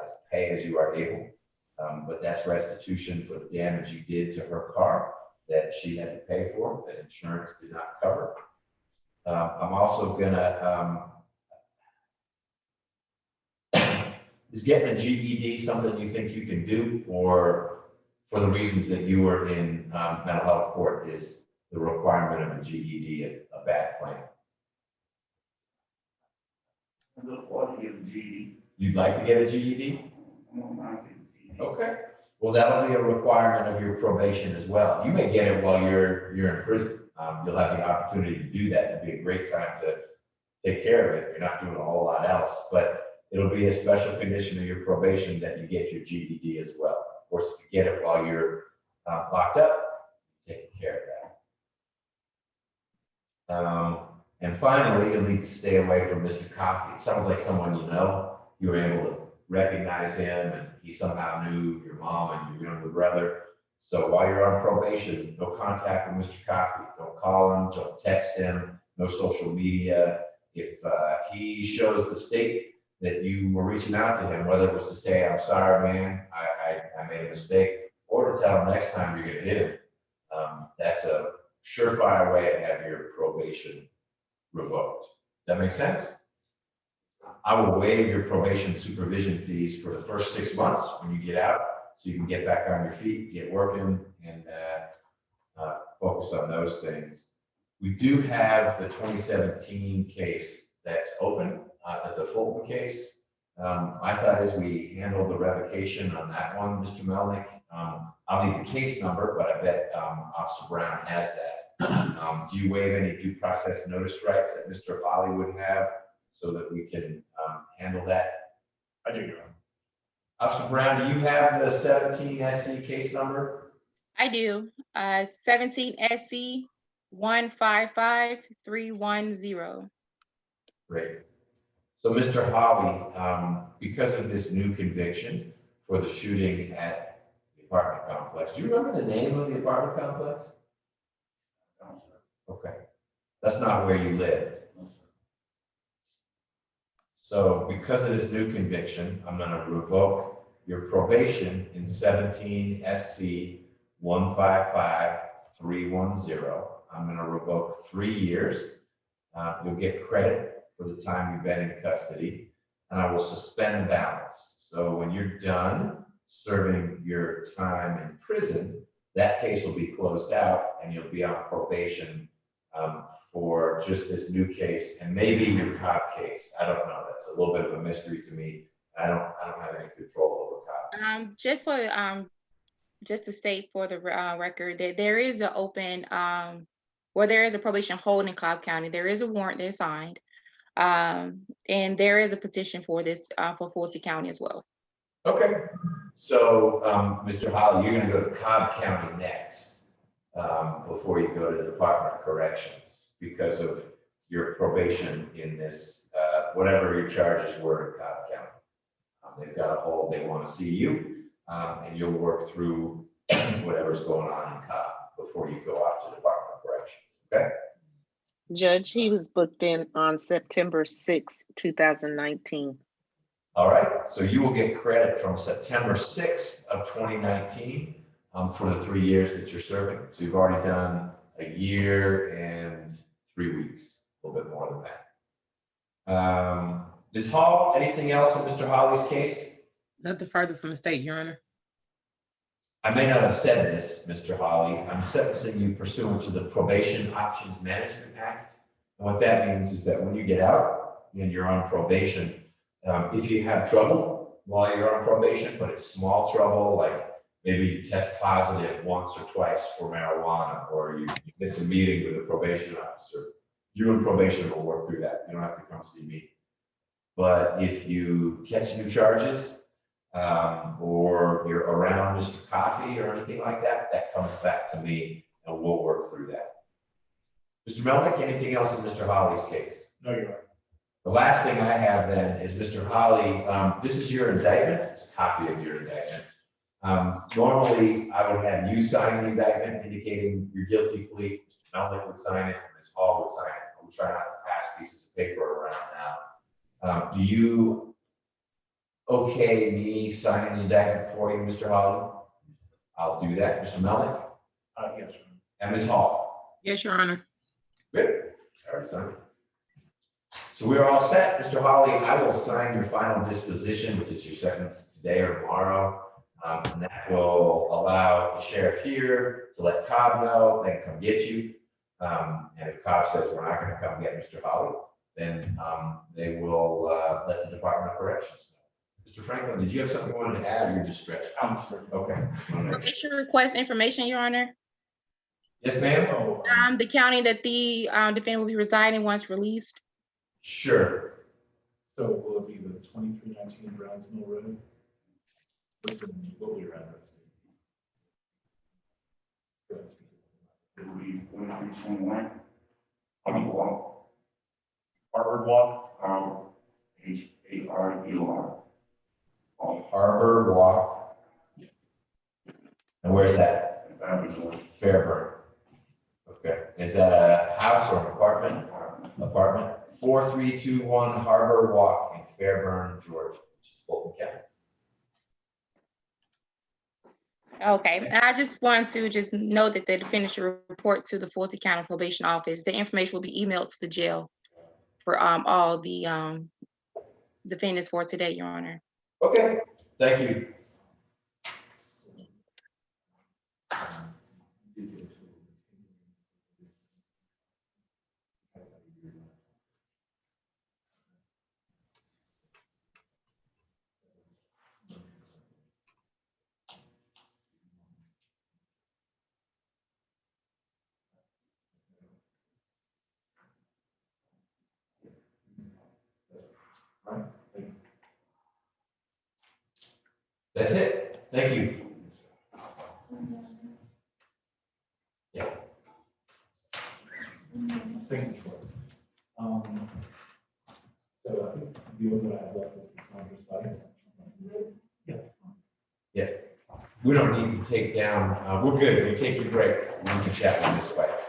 It's pay as you are able. But that's restitution for the damage you did to her car that she had to pay for, that insurance did not cover. I'm also gonna, is getting a GED something you think you can do, or for the reasons that you were in mental health court, is the requirement of a GED a bad plan? I look forward to getting GED. You'd like to get a GED? I don't mind getting GED. Okay. Well, that'll be a requirement of your probation as well. You may get it while you're in prison. You'll have the opportunity to do that. It'd be a great time to take care of it. You're not doing a whole lot else, but it'll be a special condition of your probation that you get your GED as well. Of course, if you get it while you're locked up, take care of that. And finally, you'll need to stay away from Mr. Coffey. It sounds like someone you know. You were able to recognize him, and he somehow knew your mom and your younger brother. So while you're on probation, no contact with Mr. Coffey. Don't call him, don't text him, no social media. If he shows the state that you were reaching out to him, whether it was to say, I'm sorry, man, I made a mistake, or to tell him next time you're gonna hit him. That's a surefire way to have your probation revoked. Does that make sense? I will waive your probation supervision fees for the first 6 months when you get out, so you can get back on your feet, get working, and focus on those things. We do have the 2017 case that's open. That's a Fulton case. I thought as we handled the revocation on that one, Mr. Melnick, I'll need the case number, but I bet Officer Brown has that. Do you waive any due process notice rights that Mr. Holly would have so that we can handle that? I do, Your Honor. Officer Brown, do you have the 17 SC case number? I do. 17 SC 155310. Great. So Mr. Holly, because of this new conviction for the shooting at the apartment complex, do you remember the name of the apartment complex? No, sir. Okay. That's not where you live. No, sir. So because of this new conviction, I'm going to revoke your probation in 17 SC 155310. I'm going to revoke 3 years. You'll get credit for the time you've been in custody, and I will suspend the balance. So when you're done serving your time in prison, that case will be closed out and you'll be on probation for just this new case and maybe your Cobb case. I don't know. That's a little bit of a mystery to me. I don't have any control over Cobb. Just to state for the record that there is an open, where there is a probation hold in Cobb County, there is a warrant that's signed. And there is a petition for this for Fulton County as well. Okay. So, Mr. Holly, you're going to go to Cobb County next before you go to the Department of Corrections because of your probation in this, whatever your charges were in Cobb County. They've got a hold, they want to see you, and you'll work through whatever's going on in Cobb before you go off to the Department of Corrections. Okay? Judge, he was booked in on September 6th, 2019. All right, so you will get credit from September 6th of 2019 for the 3 years that you're serving. So you've already done a year and 3 weeks, a little bit more than that. Ms. Hall, anything else in Mr. Holly's case? Nothing further from the state, Your Honor. I may not have said this, Mr. Holly. I'm sentencing you pursuant to the Probation Options Management Act. And what that means is that when you get out and you're on probation, if you have trouble while you're on probation, but it's small trouble, like maybe you test positive once or twice for marijuana, or you miss a meeting with a probation officer, you and probation will work through that. You don't have to come see me. But if you catch new charges, or you're around Mr. Coffee or anything like that, that comes back to me and we'll work through that. Mr. Melnick, anything else in Mr. Holly's case? No, Your Honor. The last thing I have then is Mr. Holly, this is your indictment. It's a copy of your indictment. Normally, I would have you sign the indictment indicating your guilty plea. Mr. Melnick would sign it, and Ms. Hall would sign it. We'll try not to pass pieces of paper around now. Do you okay me signing the indictment for you, Mr. Holly? I'll do that. Mr. Melnick? Yes, Your Honor. And Ms. Hall? Yes, Your Honor. Good. I already signed it. So we're all set, Mr. Holly. I will sign your final disposition, which is your sentence today or tomorrow. And that will allow the sheriff here to let Cobb know, then come get you. And if Cobb says we're not going to come get Mr. Holly, then they will let the Department of Corrections know. Mr. Franklin, did you have something you wanted to add, or you're just stretched? Okay. Permission request information, Your Honor. Yes, ma'am? The county that the defendant will be residing once released. Sure. So will it be the 2319 Browns Mill Road? What will your address be? It will be 4321. Harvard Walk, Harvard Walk? Harvard. Harbor Walk. And where's that? Fairburn. Okay. Is that a house or an apartment? Apartment. 4321 Harbor Walk in Fairburn, Georgia, which is Fulton County. Okay, and I just wanted to just know that the defendant should report to the Fulton County Probation Office. The information will be emailed to the jail for all the defendants for today, Your Honor. Okay, thank you. That's it. Thank you. Yeah. Thank you. So I think the only one I have left is the Sandra Spice. Yeah. We don't need to take down, we're good. We take your break. We can chat with Ms. Spice.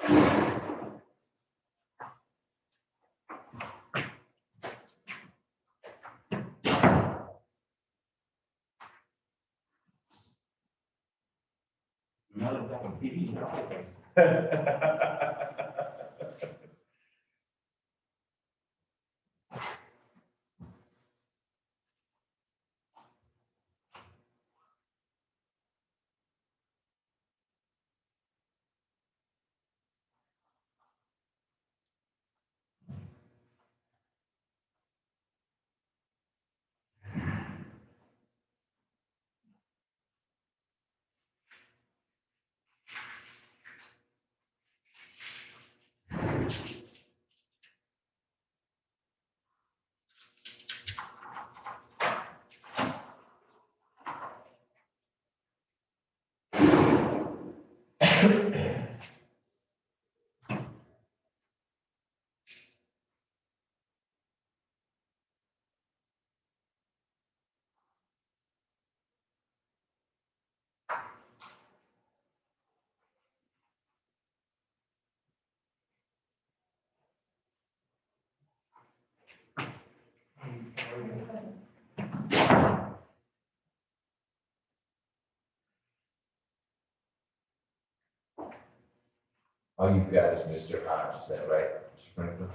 All you've got is Mr. Hodge, is that right, Mr. Franklin?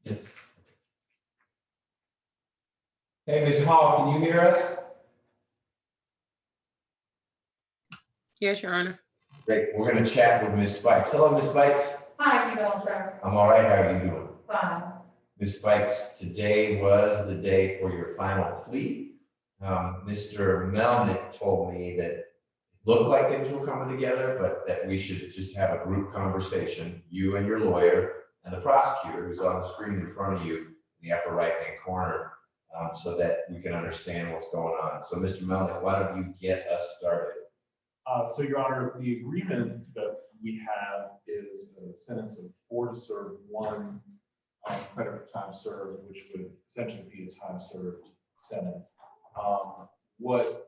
Yes. Hey, Ms. Hall, can you hear us? Yes, Your Honor. Great, we're gonna chat with Ms. Spikes. Hello, Ms. Spikes. Hi, you doing, sir? I'm all right, how are you doing? Fine. Ms. Spikes, today was the day for your final plea. Mr. Melnick told me that it looked like things were coming together, but that we should just have a group conversation, you and your lawyer and the prosecutor who's on the screen in front of you in the upper right-hand corner, so that we can understand what's going on. So Mr. Melnick, why don't you get us started? So, Your Honor, the agreement that we have is a sentence of 4 to serve 1 credit for time served, which would essentially be a time served sentence. What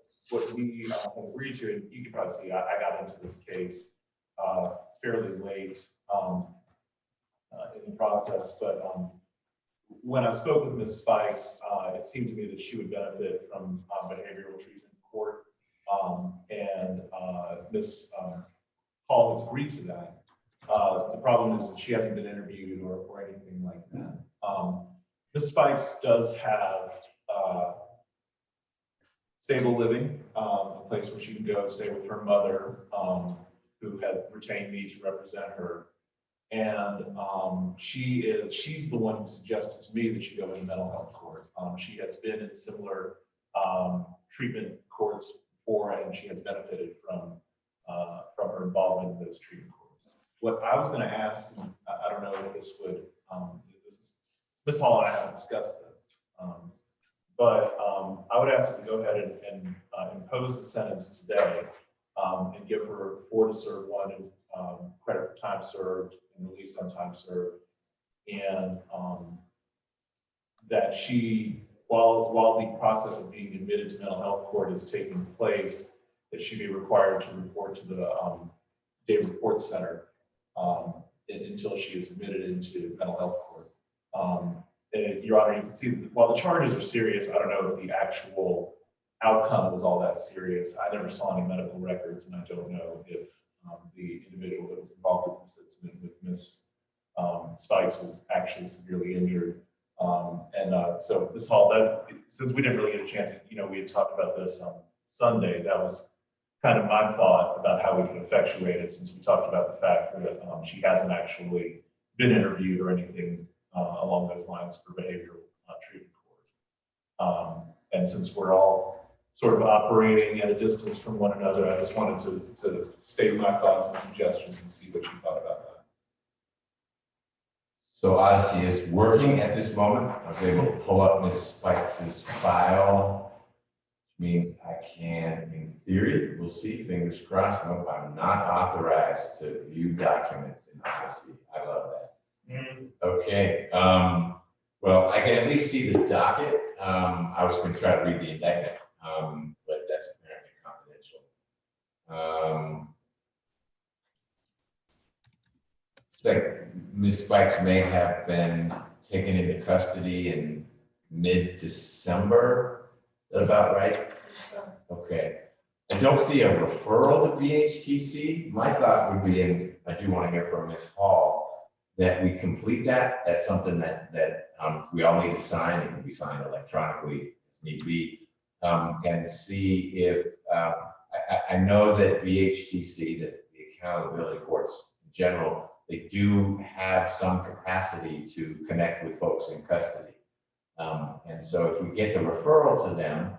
we have agreed to, and you can probably see, I got into this case fairly late in the process, but when I spoke with Ms. Spikes, it seemed to me that she would benefit from behavioral treatment in court. And Ms. Hall has agreed to that. The problem is that she hasn't been interviewed or anything like that. Ms. Spikes does have stable living, a place where she can go stay with her mother, who had retained me to represent her. And she's the one who suggested to me that she go into mental health court. She has been in similar treatment courts before, and she has benefited from her involvement in those treatment courts. What I was going to ask, I don't know if this would, Ms. Hall and I haven't discussed this, but I would ask her to go ahead and impose the sentence today, and give her 4 to serve 1 credit for time served and released on time served, and that she, while the process of being admitted to mental health court is taking place, that she be required to report to the day report center until she is admitted into mental health court. And Your Honor, you can see that while the charges are serious, I don't know if the actual outcome was all that serious. I never saw any medical records, and I don't know if the individual that was involved with this incident with Miss Spikes was actually severely injured. So Ms. Hall, that since we didn't really get a chance, we had talked about this on Sunday. That was kind of my thought about how we could effectuate it, since we talked about the fact that she hasn't actually been interviewed or anything along those lines for behavioral treatment court. And since we're all sort of operating at a distance from one another, I just wanted to state my thoughts and suggestions and see what you thought about that. So Odyssey is working at this moment. I was able to pull up Ms. Spikes' file, which means I can, in theory, we'll see, fingers crossed. Nope, I'm not authorized to view documents in Odyssey. I love that. Okay, well, I can at least see the docket. I was going to try to read the indictment, but that's apparently confidential. It's like Ms. Spikes may have been taken into custody in mid-December. Is that about right? Okay. I don't see a referral to BHTC. My thought would be, and I do want to hear from Ms. Hall, that we complete that. That's something that we all need to sign. It can be signed electronically as need be, and see if I know that BHTC, that the accountability courts in general, they do have some capacity to connect with folks in custody. And so if we get the referral to them,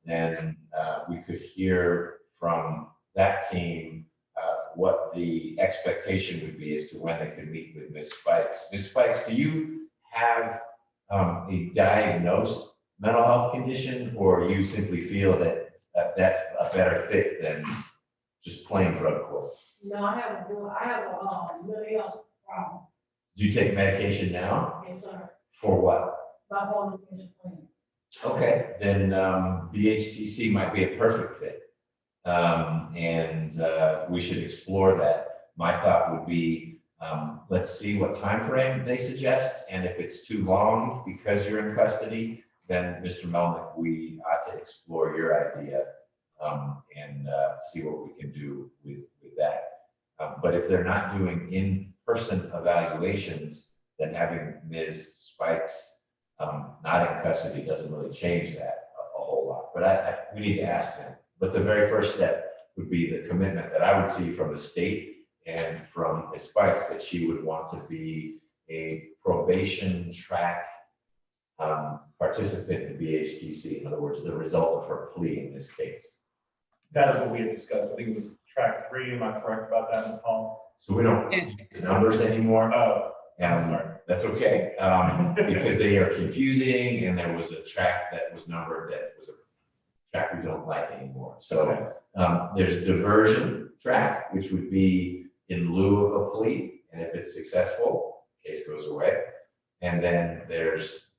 then we could hear from that team what the expectation would be as to when they could meet with Ms. Spikes. Ms. Spikes, do you have a diagnosed mental health condition, or you simply feel that that's a better fit than just plain drug court? No, I have a mental health problem. Do you take medication now? Yes, sir. For what? Bipolar schizophrenia. Okay, then BHTC might be a perfect fit. And we should explore that. My thought would be, let's see what time frame they suggest. And if it's too long because you're in custody, then Mr. Melnick, we ought to explore your idea and see what we can do with that. But if they're not doing in-person evaluations, then having Ms. Spikes not in custody doesn't really change that a whole lot. But we need to ask them. But the very first step would be the commitment that I would see from the state and from Ms. Spikes that she would want to be a probation track participant in BHTC. In other words, the result of her plea in this case. That is what we had discussed. I think it was track 3. Am I correct about that, Ms. Hall? So we don't Yes. use the numbers anymore. Oh, sorry. That's okay, because they are confusing, and there was a track that was numbered that was a track we don't like anymore. So there's diversion track, which would be in lieu of a plea, and if it's successful, case goes away. And then there's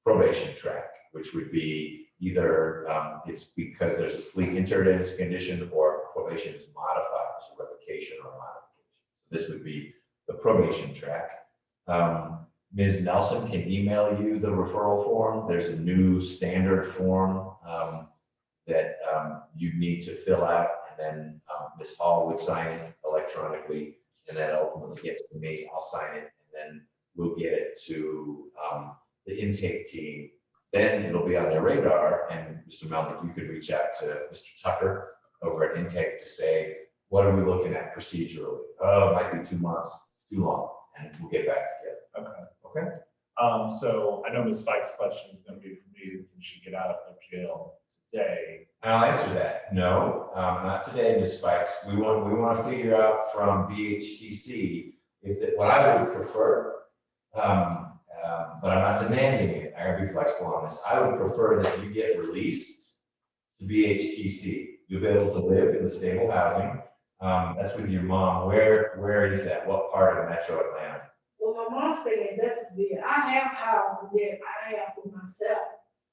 probation track, which would be either it's because there's a plea entered in its condition, or probation is modified, so revocation or modification. So this would be the probation track. Ms. Nelson can email you the referral form. There's a new standard form that you need to fill out, and then Ms. Hall would sign it electronically, and then ultimately gets to me. I'll sign it, and then we'll get it to the intake team. Then it'll be on their radar, and Mr. Melnick, you could reach out to Mr. Tucker over at intake to say, what are we looking at procedurally? Oh, it might be 2 months, too long, and we'll get back together. Okay. Okay. So I know Ms. Spike's question is going to be for me. Can she get out of jail today? I'll answer that. No, not today, Ms. Spikes. We want to figure out from BHTC what I would prefer, but I'm not demanding it. I gotta be flexible on this. I would prefer that you get released to BHTC. You'll be able to live in the stable housing. That's with your mom. Where is that? What part of Metro Atlanta? Well, my mom stayed in Jacksonville. I have house that I have for myself,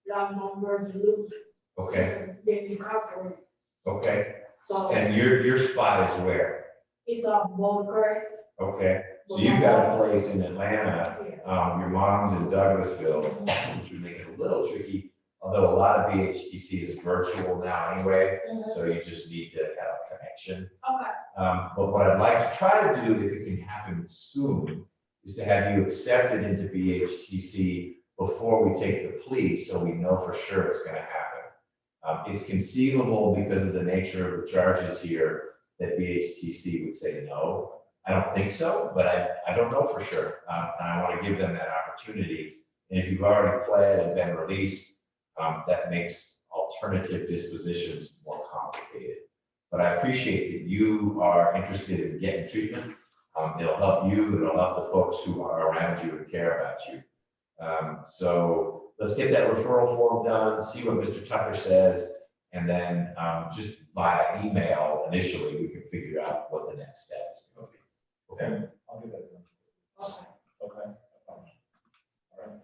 that I'm on Virgin Loop. Okay. Then incarcerated. Okay. So And your spot is where? it's off Bouldercrest. Okay. So you've got a place in Atlanta. Yeah. Your mom's in Douglasville, which would make it a little tricky. although a lot of BHTC is virtual now anyway, so you just need to have a connection. Okay, But what I'd like to try to do, if it can happen soon, is to have you accepted into BHTC before we take the plea, so we know for sure it's gonna happen. It's conceivable because of the nature of the charges here that BHTC would say no. I don't think so, but I don't know for sure. And I want to give them that opportunity. And if you've already pled and been released, that makes alternative dispositions more complicated. But I appreciate that you are interested in getting treatment. It'll help you, it'll help the folks who are around you and care about you. So let's get that referral form done, see what Mr. Tucker says, and then just via email initially, we can figure out what the next step is going to be. Okay? I'll do that. okay. Okay. All right.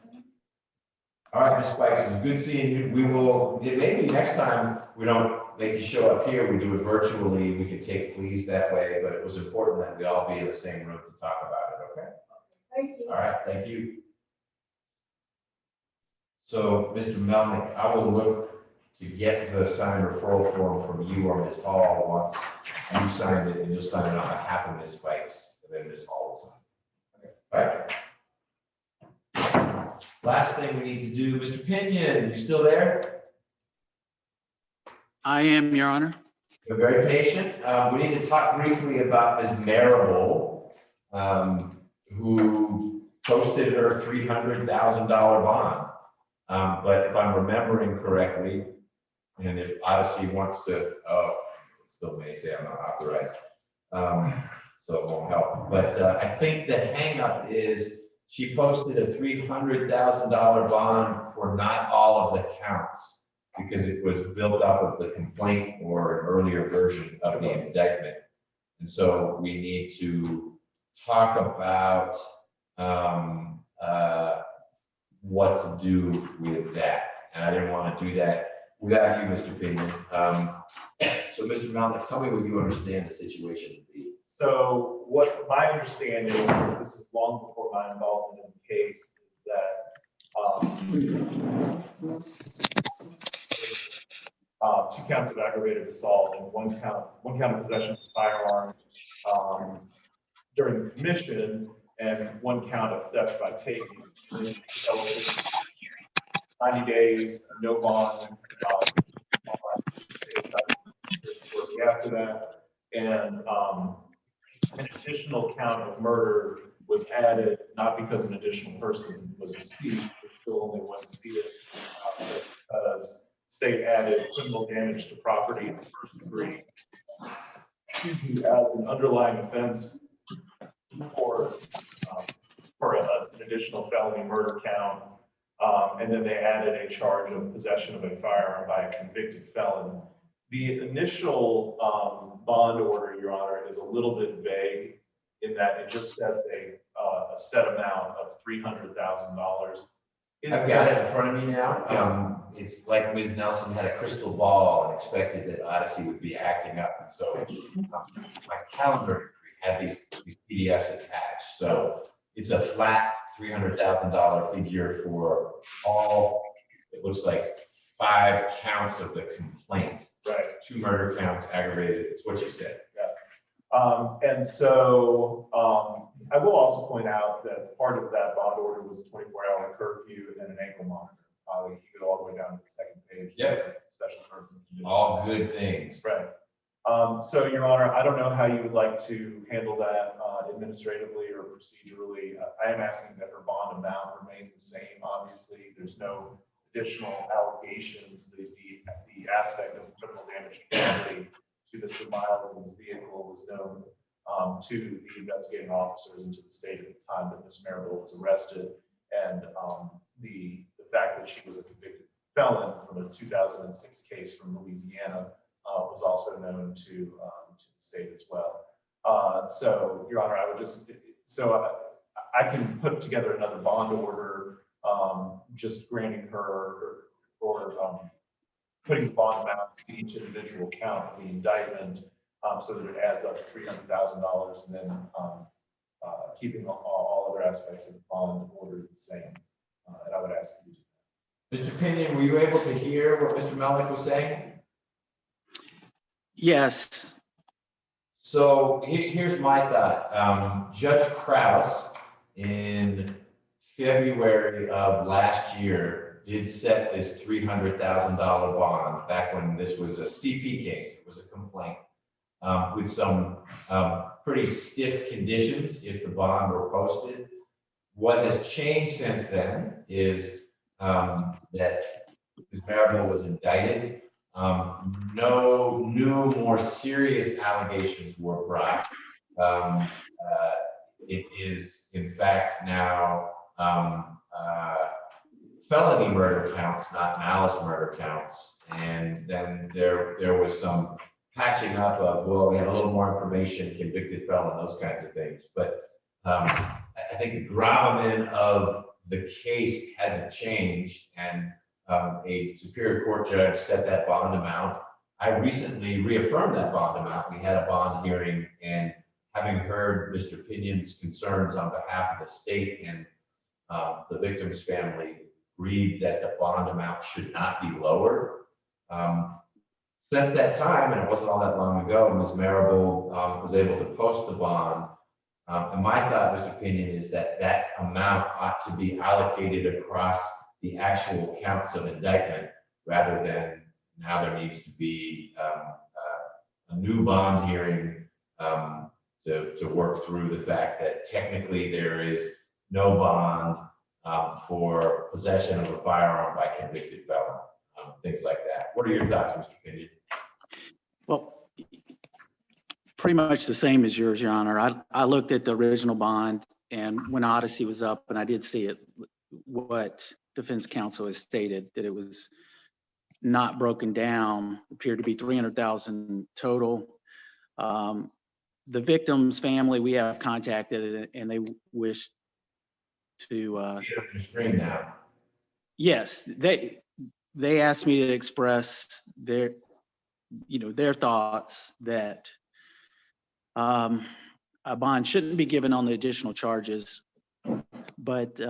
All right, Ms. Spikes, it's good seeing you. We will, maybe next time we don't make you show up here, we do it virtually. We can take pleas that way, but it was important that we all be in the same room to talk about it, okay? Thank you. All right, thank you. So, Mr. Melnick, I will look to get the signed referral form from you or Ms. Hall once you sign it, and you'll sign it on behalf of Ms. Spikes, and then Ms. Hall will sign it. Okay. All right. Last thing we need to do, Mr. Pinion, you still there? I am, Your Honor. You're very patient. We need to talk briefly about Ms. Marable, who posted her $300,000 bond. But if I'm remembering correctly, and if Odyssey wants to, it still may say I'm not authorized, so it won't help. But I think the hangup is she posted a $300,000 bond for not all of the counts because it was built up of the complaint or an earlier version of the indictment. And so we need to talk about what to do with that. And I didn't want to do that without you, Mr. Pinion. So Mr. Melnick, tell me what you understand the situation to be. So what my understanding, this is long before my involvement in the case, is that 2 counts of aggravated assault and one count of possession of a firearm during the commission, and 1 count of theft by taking. 90 days, no bond. After that, and an additional count of murder was added, not because an additional person was deceased, but still only one deceased, because state added criminal damage to property in the first degree as an underlying offense for an additional felony murder count. And then they added a charge of possession of a firearm by a convicted felon. The initial bond order, Your Honor, is a little bit vague in that it just sets a set amount of $300,000. I've got it in front of me now. It's like Ms. Nelson had a crystal ball and expected that Odyssey would be acting up. And so my calendar had these PDFs attached. So it's a flat $300,000 figure for all, it looks like 5 counts of the complaint. Right. 2 murder counts aggravated. It's what you said. And so I will also point out that part of that bond order was a 24-hour curfew and an ankle monitor. You can go all the way down to the second page. Yep. Special person. All good things. Right. So, Your Honor, I don't know how you would like to handle that administratively or procedurally. I am asking that her bond amount remain the same. Obviously, there's no additional allegations. The aspect of criminal damage to property to Mr. Miles' vehicle was known to the investigating officers and to the state at the time that Ms. Marable was arrested. And the fact that she was a convicted felon from a 2006 case from Louisiana was also known to the state as well. So, Your Honor, I would just, I can put together another bond order, just granting her or putting the bond amounts to each individual count of the indictment, so that it adds up to $300,000, and then keeping all other aspects of the bond order the same. And I would ask you to do Mr. Pinion, were you able to hear what Mr. Melick was saying? Yes, So here's my thought. Judge Krause in February of last year did set this $300,000 bond back when this was a CP case. It was a complaint with some pretty stiff conditions if the bond were posted. What has changed since then is that Ms. Marable was indicted. No new, more serious allegations were brought. It is, in fact, now felony murder counts, not malice murder counts. And then there was some patching up of, well, we had a little more information, convicted felon, those kinds of things. But I think the gravamen of the case hasn't changed, and a Superior Court judge set that bond amount. I recently reaffirmed that bond amount. We had a bond hearing, and having heard Mr. Pinion's concerns on behalf of the state and the victim's family, agreed that the bond amount should not be lowered. Since that time, and it wasn't all that long ago, Ms. Marable was able to post the bond. And my thought, Mr. Pinion, is that that amount ought to be allocated across the actual counts of indictment, rather than now there needs to be a new bond hearing to work through the fact that technically there is no bond for possession of a firearm by convicted felon, things like that. What are your thoughts, Mr. Pinion? well, pretty much the same as yours, Your Honor. I looked at the original bond, and when Odyssey was up, and I did see it, what defense counsel has stated, that it was not broken down, appeared to be 300,000 total. The victim's family, we have contacted, and they wish to, See it on your screen now. yes, they asked me to express their, their thoughts that a bond shouldn't be given on the additional charges. But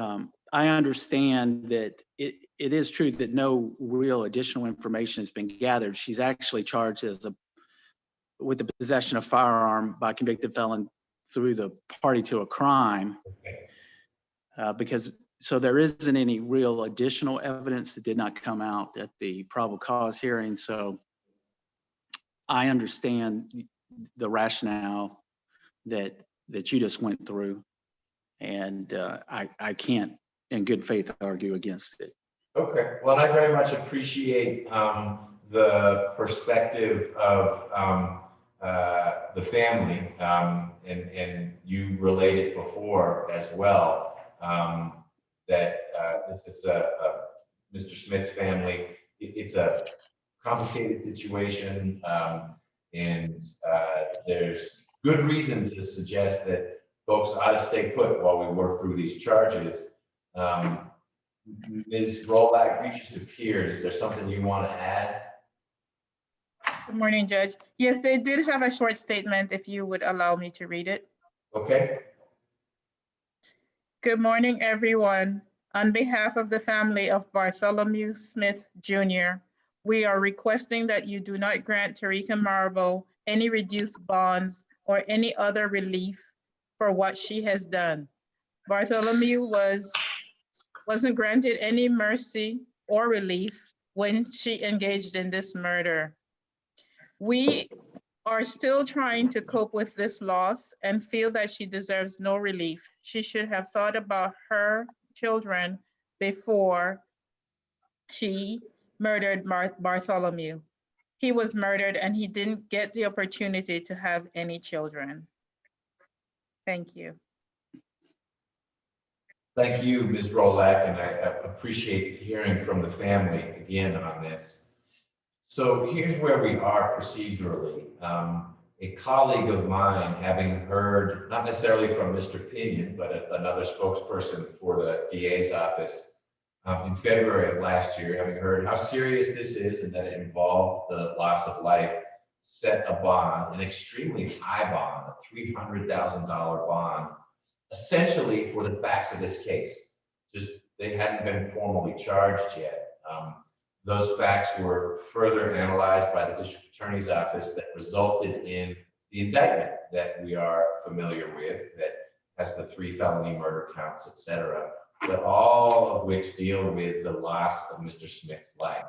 I understand that it is true that no real additional information has been gathered. She's actually charged with the possession of firearm by convicted felon through the party to a crime. So there isn't any real additional evidence that did not come out at the probable cause hearing. So I understand the rationale that you just went through, and I can't in good faith argue against it. Okay, well, I very much appreciate the perspective of the family, and you related before as well, that this is Mr. Smith's family. It's a complicated situation, and there's good reason to suggest that folks ought to stay put while we work through these charges. Ms. Rolak, you just appeared. Is there something you want to add? Good morning, Judge. Yes, they did have a short statement, if you would allow me to read it. Okay. Good morning, everyone. On behalf of the family of Bartholomew Smith Jr., we are requesting that you do not grant Tarika Marable any reduced bonds or any other relief for what she has done. Bartholomew wasn't granted any mercy or relief when she engaged in this murder. We are still trying to cope with this loss and feel that she deserves no relief. She should have thought about her children before she murdered Bartholomew. He was murdered and he didn't get the opportunity to have any children. Thank you. Thank you, Ms. Rolak, and I appreciate hearing from the family again on this. So here's where we are procedurally. A colleague of mine, having heard, not necessarily from Mr. Pinion, but another spokesperson for the DA's office in February of last year, having heard how serious this is and that it involved the loss of life, set a bond, an extremely high bond, a $300,000 bond, essentially for the facts of this case. Just they hadn't been formally charged yet. Those facts were further analyzed by the district attorney's office that resulted in the indictment that we are familiar with, that has the 3 felony murder counts, et cetera, but all of which deal with the loss of Mr. Smith's life.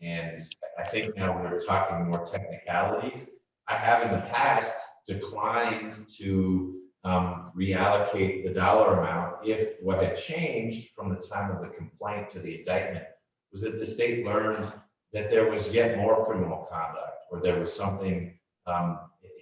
And I think now we're talking more technicalities. I have in the past declined to reallocate the dollar amount if what had changed from the time of the complaint to the indictment was that the state learned that there was yet more criminal conduct, or there was something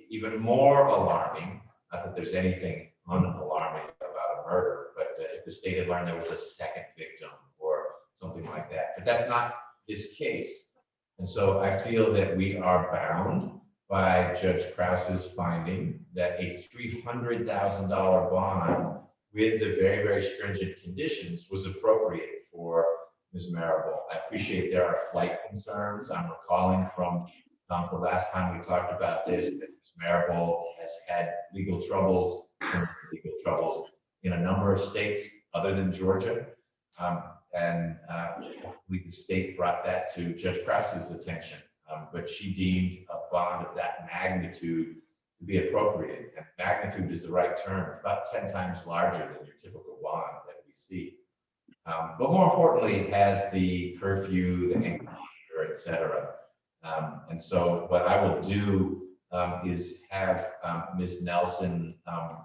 even more alarming. Not that there's anything unalarming about a murder, but if the state had learned there was a second victim or something like that. But that's not this case. And so I feel that we are bound by Judge Krause's finding that a $300,000 bond with the very, very stringent conditions was appropriate for Ms. Marable. I appreciate there are flight concerns. I'm recalling from the last time we talked about this, that Ms. Marable has had legal troubles in a number of states other than Georgia. And hopefully the state brought that to Judge Krause's attention. But she deemed a bond of that magnitude to be appropriate. And magnitude is the right term. It's about 10 times larger than your typical bond that we see. But more importantly, it has the curfew, the ankle monitor, et cetera. And so what I will do is have Ms. Nelson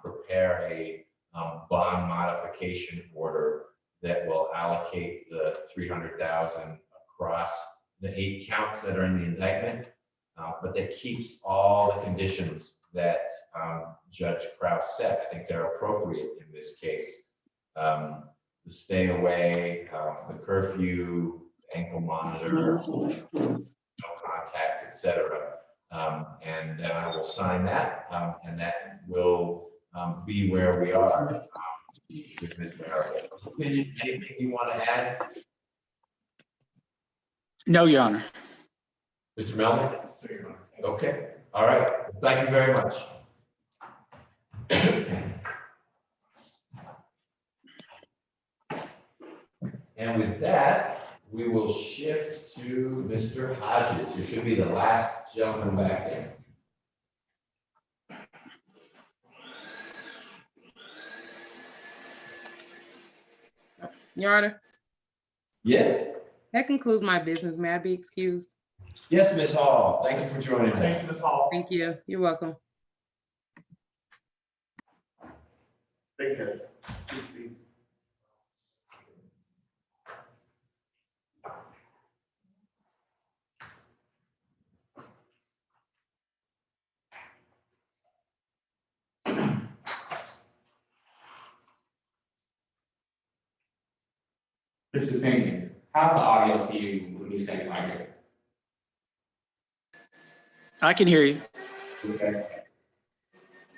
prepare a bond modification order that will allocate the $300,000 across the 8 counts that are in the indictment, but that keeps all the conditions that Judge Krause set. I think they're appropriate in this case. The stay away, the curfew, ankle monitor, no contact, et cetera. And then I will sign that, and that will be where we are with Ms. Marable. Anything you want to add? No, Your Honor. Mr. Melnick? Okay, all right. Thank you very much. And with that, we will shift to Mr. Hodges. You should be the last gentleman back in. Your Honor, Yes? that concludes my business. May I be excused? Yes, Ms. Hall. Thank you for joining Thanks, us. Ms. Hall. Thank you. You're welcome. Take care. Good to see you. Mr. Payne, how's the audio for you when you say like it? I can hear you. Okay.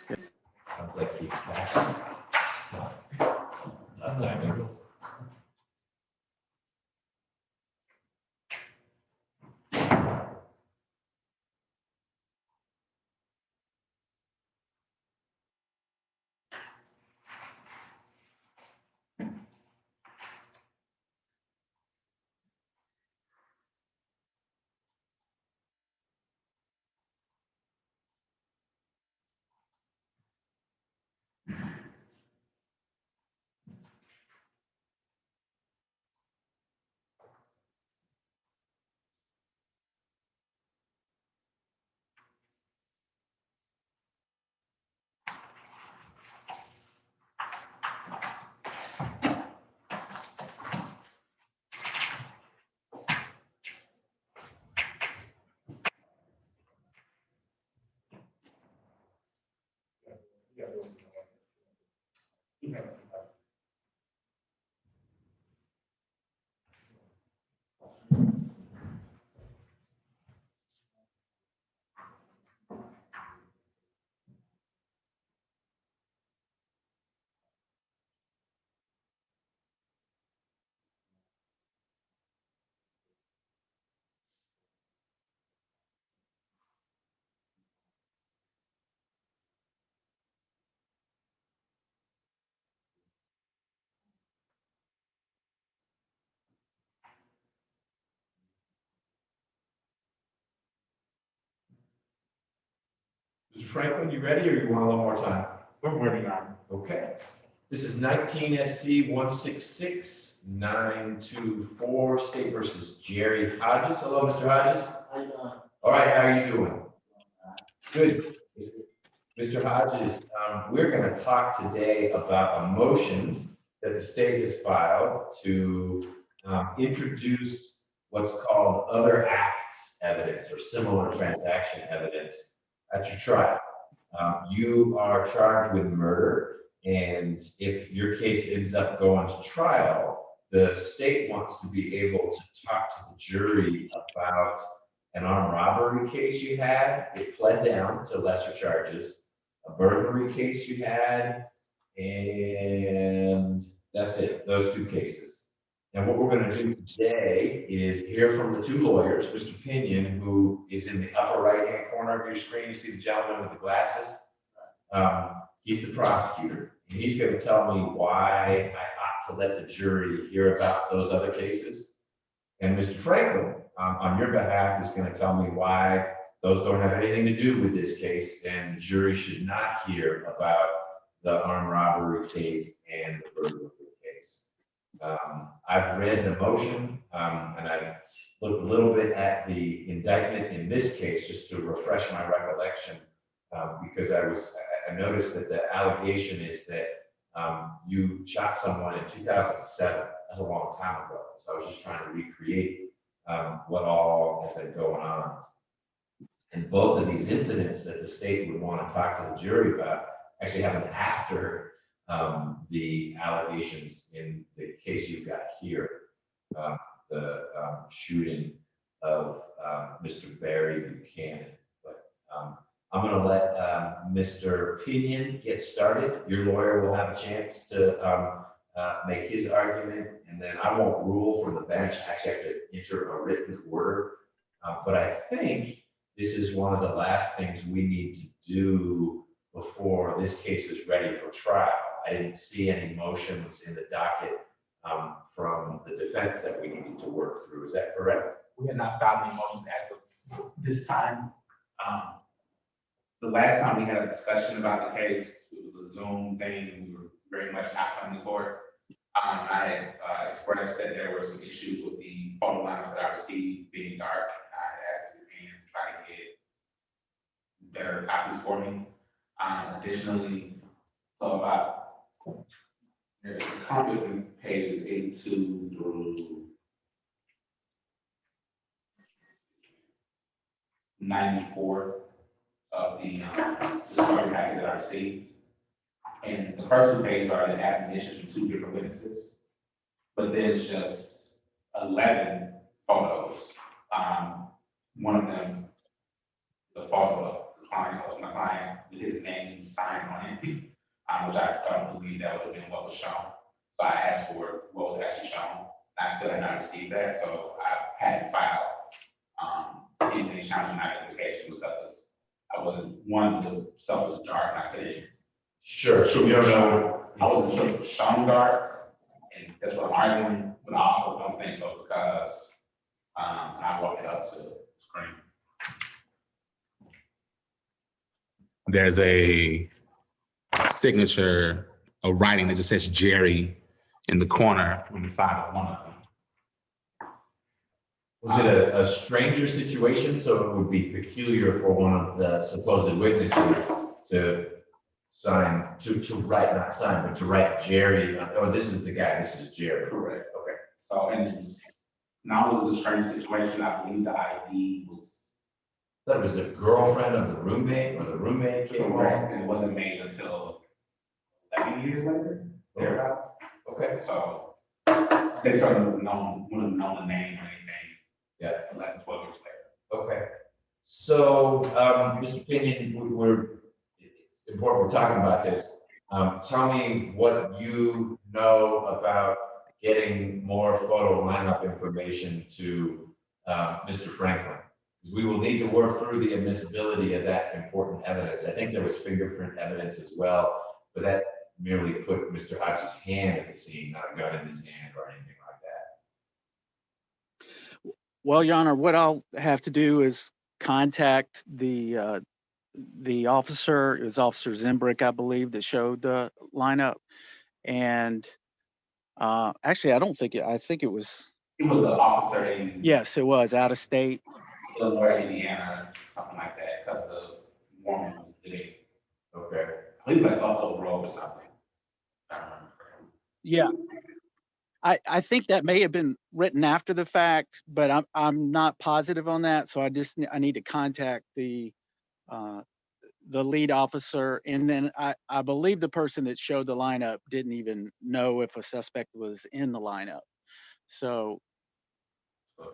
Sounds like he's back. Not timing. Franklin, you ready, or you want a little more time? We're working on. Okay. This is 19 SC 166924, State versus Jerry Hodges. Hello, Mr. Hodges. How you doing? All right, how are you doing? Good. Mr. Hodges, we're going to talk today about a motion that the state has filed to introduce what's called other acts evidence or similar transaction evidence at your trial. You are charged with murder, and if your case ends up going to trial, the state wants to be able to talk to the jury about an armed robbery case you had. It pled down to lesser charges. A burglary case you had, and that's it, those two cases. And what we're going to do today is hear from the two lawyers, Mr. Pinion, who is in the upper right-hand corner of your screen. You see the gentleman with the glasses? He's the prosecutor, and he's going to tell me why I ought to let the jury hear about those other cases. And Mr. Franklin, on your behalf, is going to tell me why those don't have anything to do with this case, and the jury should not hear about the armed robbery case and the burglary case. I've read the motion, and I've looked a little bit at the indictment in this case just to refresh my recollection, because I noticed that the allegation is that you shot someone in 2007. That's a long time ago. So I was just trying to recreate what all has been going on. And both of these incidents that the state would want to talk to the jury about actually happened after the allegations in the case you've got here, the shooting of Mr. Barry Buchanan. But I'm going to let Mr. Pinion get started. Your lawyer will have a chance to make his argument, and then I won't rule from the bench. I actually have to enter a written order. But I think this is one of the last things we need to do before this case is ready for trial. I didn't see any motions in the docket from the defense that we needed to work through. Is that correct? We have not filed any motions as of this time. The last time we had a discussion about the case, it was a Zoom thing. We were very much not coming to court. I had expressed that there were some issues with the photo lineups that I received being dark. I had asked the man to try to get better copies for me. Additionally, so about the compass in pages 82 through 94 of the story packet that I received. And the first two pages are the admonitions from two different witnesses, but there's just 11 photos. One of them, the photo of my client with his name signed on it, which I don't believe that would have been what was shown. So I asked for what was actually shown. I still had not received that, so I hadn't filed anything challenging my application because I wasn't, one, the stuff was dark and I couldn't. Sure. So you don't know. I wasn't sure if it was shown dark, and that's what I'm arguing, but I also don't think so because I walked it up to the screen. There's a signature, a writing that just says Jerry in the corner on the side of one of them. Was it a stranger situation? So it would be peculiar for one of the supposed witnesses to sign, to write, not sign, but to write Jerry. Oh, this is the guy, this is Jerry. Correct. Okay. So, and now it was a strange situation. I believe the ID was That was the girlfriend of the roommate, or the roommate came correct, home. and it wasn't made until 11 years later. Thereabout. Okay. So they certainly wouldn't have known the name or anything. Yeah. 11, 12 years later. Okay. So, Mr. Pinion, it's important we're talking about this. Tell me what you know about getting more photo lineup information to Mr. Franklin. We will need to work through the admissibility of that important evidence. I think there was fingerprint evidence as well, but that merely put Mr. Hodges' hand at the scene, not a gun in his hand or anything like that. Well, Your Honor, what I'll have to do is contact the the officer, it was Officer Zimbrick, I believe, that showed the lineup. And actually, I think it was, It was an officer in yes, it was out of state. Illinois, Indiana, something like that, because the woman was there. Okay. I believe like Buffalo Road or something. I don't remember. Yeah, I think that may have been written after the fact, but I'm not positive on that. So I need to contact the lead officer, and then I believe the person that showed the lineup didn't even know if a suspect was in the lineup. So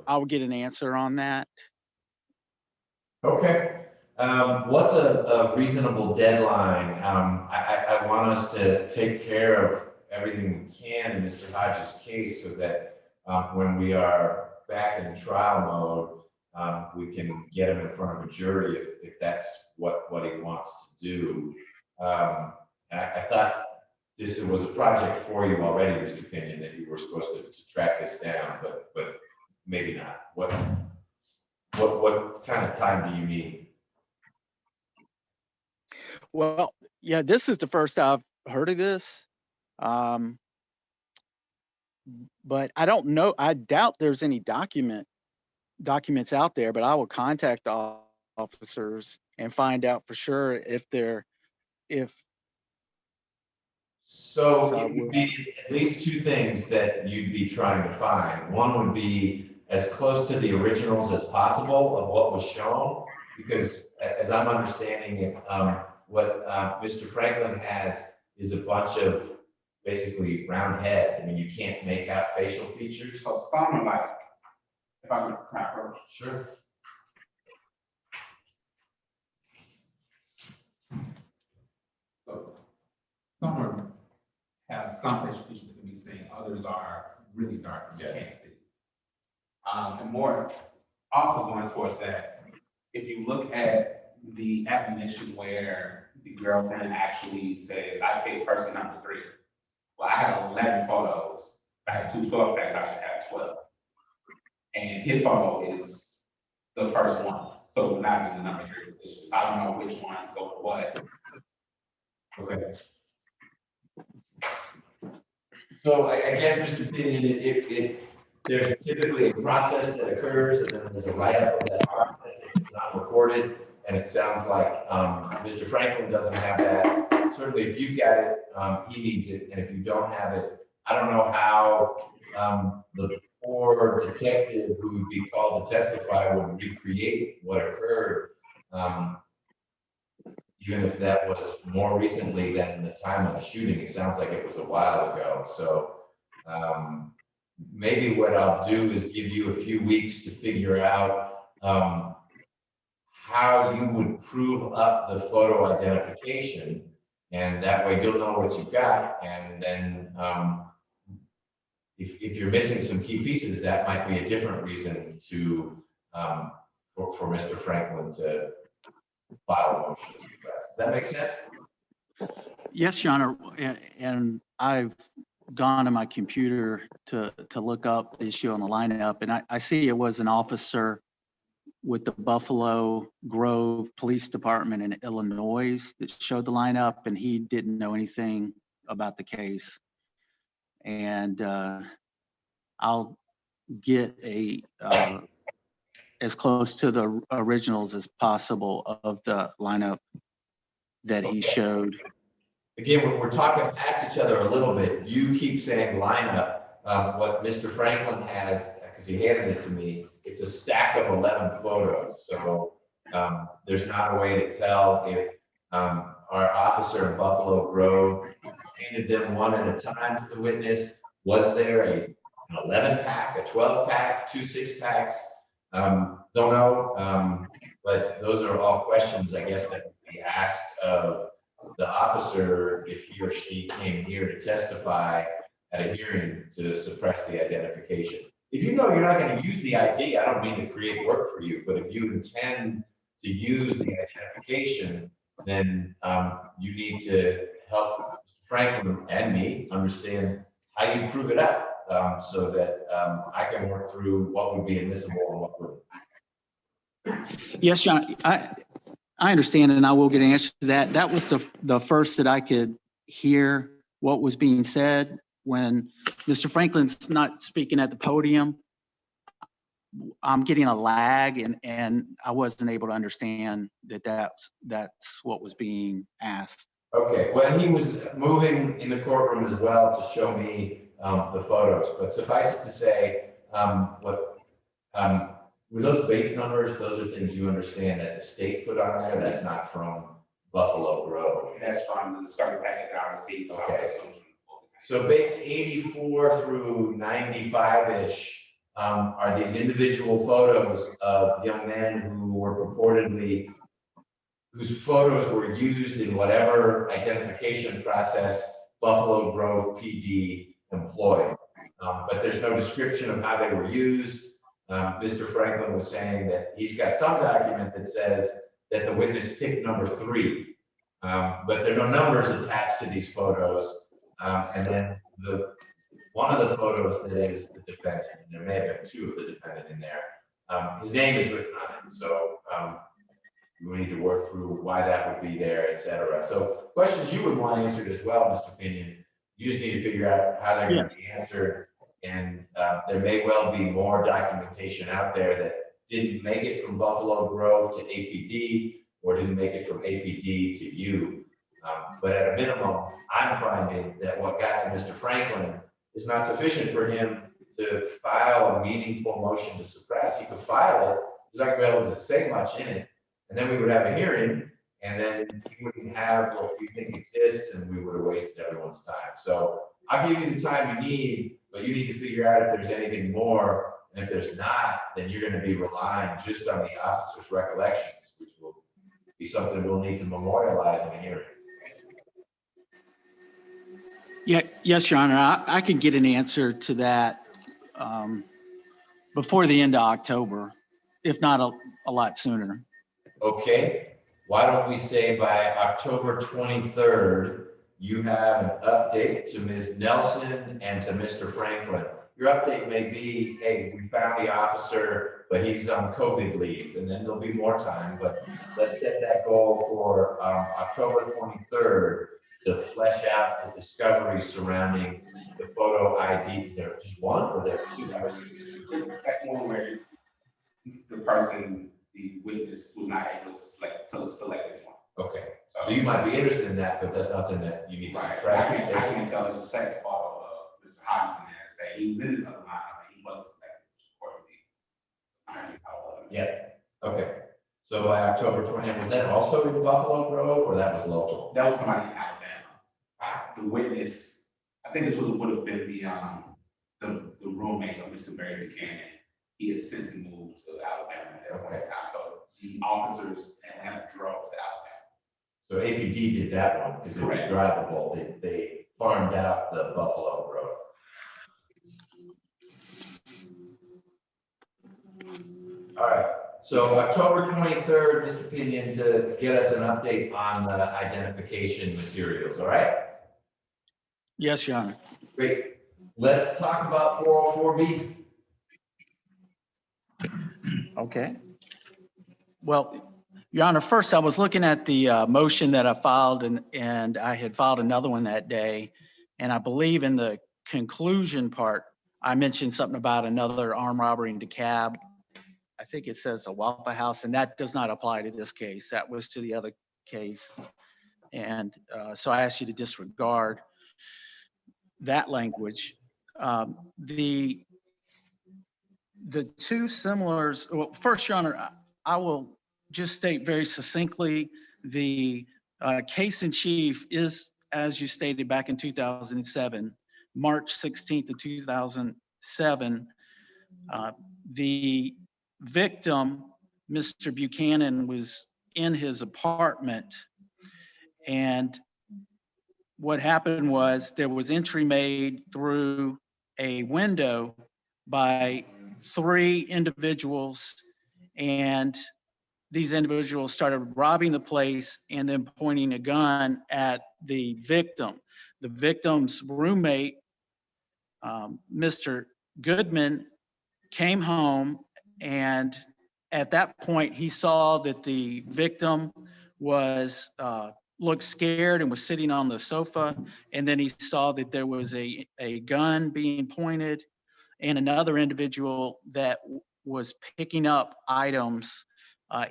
I'll get an answer on that. Okay. What's a reasonable deadline? I want us to take care of everything we can in Mr. Hodges' case so that when we are back in trial mode, we can get him in front of a jury if that's what he wants to do. And I thought this was a project for you already, Mr. Pinion, that you were supposed to track this down, but maybe not. What kind of time do you need? Well, yeah, this is the first I've heard of this. But I don't know. I doubt there's any documents out there, but I will contact the officers and find out for sure if So So it would be at least two things that you'd be trying to find. One would be as close to the originals as possible of what was shown, because as I'm understanding it, what Mr. Franklin has is a bunch of basically round heads. I mean, you can't make out facial features. So some are like, if I could crack her. Sure. So some are, have some facial features that can be seen, others are really dark, and you can't see. And more, also going towards that, if you look at the admonition where the girlfriend actually says, I picked person number 3. Well, I have 11 photos. I have 2 12 packs, I should have 12. And his photo is the first one, so it would not be the number 3 position. So I don't know which ones go to what. Okay. So I guess, Mr. Pinion, there's typically a process that occurs, and then there's a write-up of that process. It's not recorded, and it sounds like Mr. Franklin doesn't have that. Certainly, if you've got it, he needs it, and if you don't have it, I don't know how the poor detective who would be called to testify would recreate what occurred, even if that was more recently than the time of the shooting. It sounds like it was a while ago. So maybe what I'll do is give you a few weeks to figure out how you would prove up the photo identification, and that way you'll know what you've got. And then if you're missing some key pieces, that might be a different reason to for Mr. Franklin to file a motion to suppress. Does that make sense? Yes, Your Honor, and I've gone to my computer to look up the issue on the lineup, and I see it was an officer with the Buffalo Grove Police Department in Illinois that showed the lineup, and he didn't know anything about the case. And I'll get as close to the originals as possible of the lineup that he showed. Again, we're talking past each other a little bit. You keep saying lineup. What Mr. Franklin has, because he handed it to me, it's a stack of 11 photos. So there's not a way to tell if our officer in Buffalo Grove handed them one at a time to the witness. Was there an 11 pack, a 12 pack, 2 6-packs? Don't know. But those are all questions, I guess, that would be asked of the officer if he or she came here to testify at a hearing to suppress the identification. If you know you're not going to use the ID, I don't mean to create work for you, but if you intend to use the identification, then you need to help Franklin and me understand how you prove it up, so that I can work through what would be admissible and what wouldn't. Yes, John, I understand, and I will get an answer to that. That was the first that I could hear what was being said when Mr. Franklin's not speaking at the podium. I'm getting a lag, and I wasn't able to understand that's what was being asked. Okay, well, he was moving in the courtroom as well to show me the photos, but suffice it to say, were those base numbers, those are things you understand that the state put on there, that's not from Buffalo Grove. That's from the discovery packet that I received. So I Okay. assume it's from the So base 84 through 95-ish are these individual photos of young men who were purportedly, whose photos were used in whatever identification process Buffalo Grove PD employed. But there's no description of how they were used. Mr. Franklin was saying that he's got some document that says that the witness picked number 3, but there are no numbers attached to these photos. And then one of the photos that is the defendant, and there may have been 2 of the defendant in there. His name is written on it, so we need to work through why that would be there, et cetera. So questions you would want answered as well, Mr. Pinion. You just need to figure out how they're going to be answered. And there may well be more documentation out there that didn't make it from Buffalo Grove to APD or didn't make it from APD to you. But at a minimum, I'm finding that what got to Mr. Franklin is not sufficient for him to file a meaningful motion to suppress. He could file it, he's not going to be able to say much in it, and then we would have a hearing, and then we wouldn't have what we think exists, and we would have wasted everyone's time. So I'll give you the time you need, but you need to figure out if there's anything more, and if there's not, then you're going to be relying just on the officer's recollections, which will be something we'll need to memorialize in a hearing. Yeah, yes, Your Honor, I can get an answer to that before the end of October, if not a lot sooner. Okay, why don't we say by October 23rd, you have an update to Ms. Nelson and to Mr. Franklin. Your update may be, hey, we found the officer, but he's on COVID leave, and then there'll be more time, but let's set that goal for October 23rd to flesh out the discovery surrounding the photo ID. Is there just one or there are 2? Just the second one where the person, the witness, was not able to select anyone. Okay, so you might be interested in that, but that's nothing that you need to Right. suppress. I can tell there's a second photo of Mr. Hodgson there and say he was in his other lineup, but he wasn't selected, which of course would be. Yeah, okay. So by October 20th, was that also in Buffalo Grove or that was local? That was somebody in Alabama. The witness, I think this would have been the roommate of Mr. Barry Buchanan. He has since moved to Alabama at that point in time. So the officers had drove to Alabama. So APD did that one because it was drivable. They farmed out the Buffalo Grove. All right. So October 23rd, Mr. Pinion, to get us an update on the identification materials. All right. Yes, Your Honor. Great. Let's talk about 404B. Okay. Well, Your Honor, first I was looking at the motion that I filed and I had filed another one that day. And I believe in the conclusion part, I mentioned something about another armed robbery in DeKalb. I think it says a Waffle House, and that does not apply to this case. That was to the other case. And so I asked you to disregard that language. The two similars, well, first, Your Honor, I will just state very succinctly, the case in chief is, as you stated back in 2007, March 16th of 2007. The victim, Mr. Buchanan, was in his apartment, and what happened was there was entry made through a window by 3 individuals, and these individuals started robbing the place and then pointing a gun at the victim. The victim's roommate, Mr. Goodman, came home, and At that point, he saw that the victim was, looked scared and was sitting on the sofa. And then he saw that there was a gun being pointed and another individual that was picking up items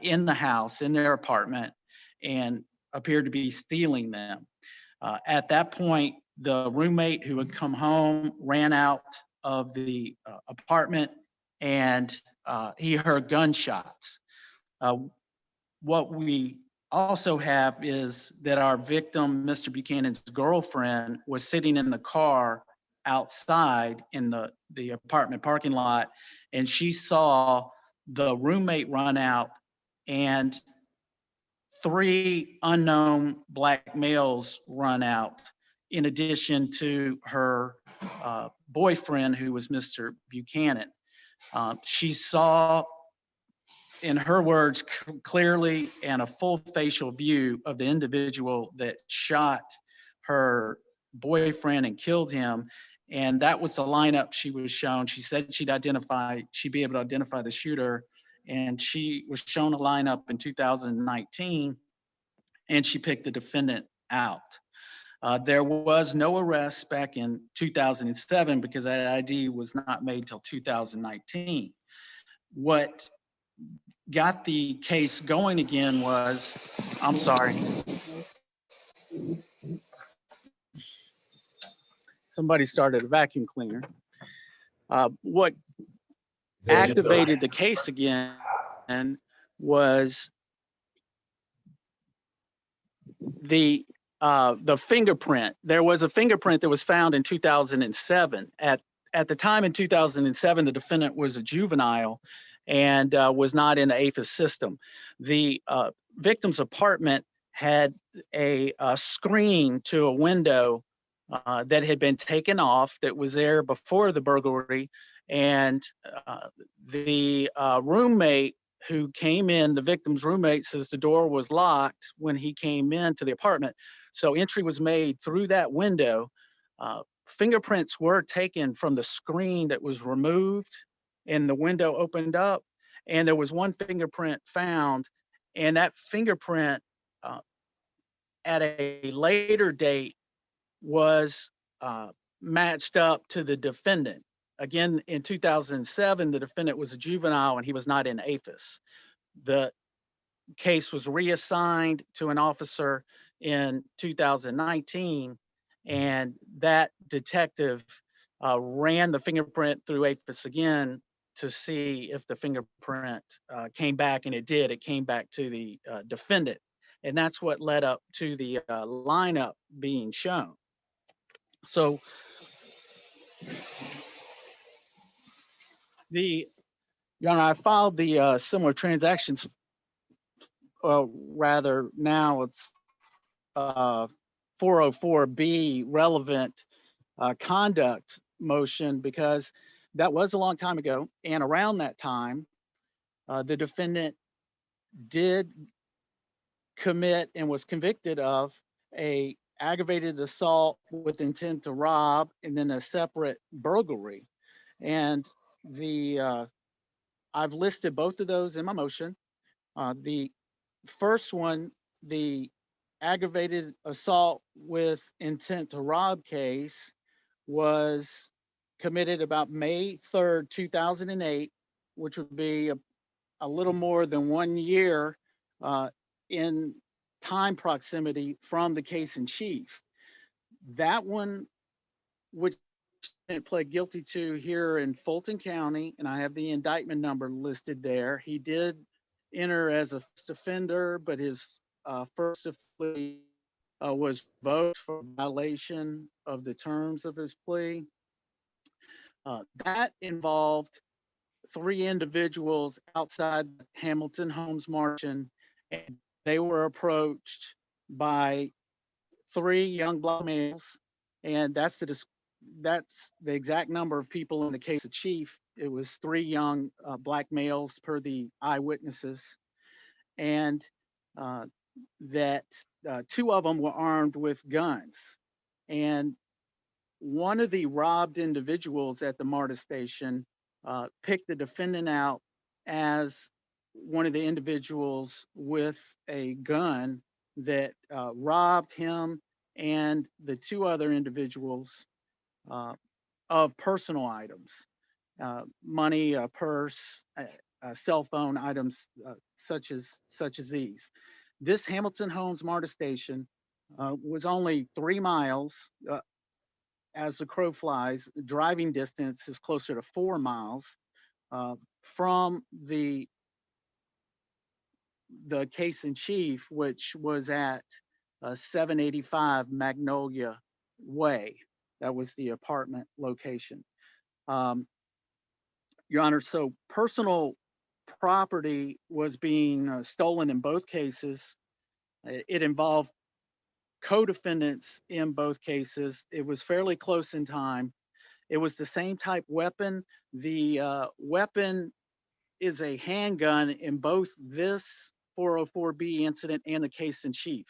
in the house, in their apartment, and appeared to be stealing them. At that point, the roommate who had come home ran out of the apartment, and he heard gunshots. What we also have is that our victim, Mr. Buchanan's girlfriend, was sitting in the car outside in the apartment parking lot, and she saw the roommate run out and 3 unknown black males run out, in addition to her boyfriend, who was Mr. Buchanan. She saw, in her words, clearly and a full facial view of the individual that shot her boyfriend and killed him. And that was the lineup she was shown. She said she'd be able to identify the shooter. And she was shown a lineup in 2019, and she picked the defendant out. There was no arrest back in 2007 because that ID was not made till 2019. What got the case going again was, I'm sorry. Somebody started a vacuum cleaner. What activated the case again was the fingerprint. There was a fingerprint that was found in 2007. At the time in 2007, the defendant was a juvenile and was not in the APHIS system. The victim's apartment had a screen to a window that had been taken off that was there before the burglary, and the roommate who came in, the victim's roommate, says the door was locked when he came into the apartment. So entry was made through that window. Fingerprints were taken from the screen that was removed and the window opened up. And there was one fingerprint found, and that fingerprint at a later date was matched up to the defendant. Again, in 2007, the defendant was a juvenile and he was not in APHIS. The case was reassigned to an officer in 2019, and that detective ran the fingerprint through APHIS again to see if the fingerprint came back, and it did. It came back to the defendant, and that's what led up to the lineup being shown. So Your Honor, I filed the similar transactions, rather now it's 404B relevant conduct motion, because that was a long time ago. And around that time, the defendant did commit and was convicted of a aggravated assault with intent to rob, and then a separate burglary. And I've listed both of those in my motion. The first one, the aggravated assault with intent to rob case, was committed about May 3rd, 2008, which would be a little more than 1 year in time proximity from the case in chief. That one, which I pled guilty to here in Fulton County, and I have the indictment number listed there. He did enter as a first offender, but his first plea was revoked for violation of the terms of his plea. That involved 3 individuals outside Hamilton Homes Marching, and they were approached by 3 young black males, and that's the exact number of people in the case of chief. It was 3 young black males per the eyewitnesses, and that 2 of them were armed with guns. And one of the robbed individuals at the MARTA station picked the defendant out as one of the individuals with a gun that robbed him and the two other individuals of personal items, money, a purse, cell phone items such as these. This Hamilton Homes MARTA station was only 3 miles as the crow flies. Driving distance is closer to 4 miles from the case in chief, which was at 785 Magnolia Way. That was the apartment location. Your Honor, so personal property was being stolen in both cases. It involved co-defendants in both cases. It was fairly close in time. It was the same type weapon. The weapon is a handgun in both this 404B incident and the case in chief.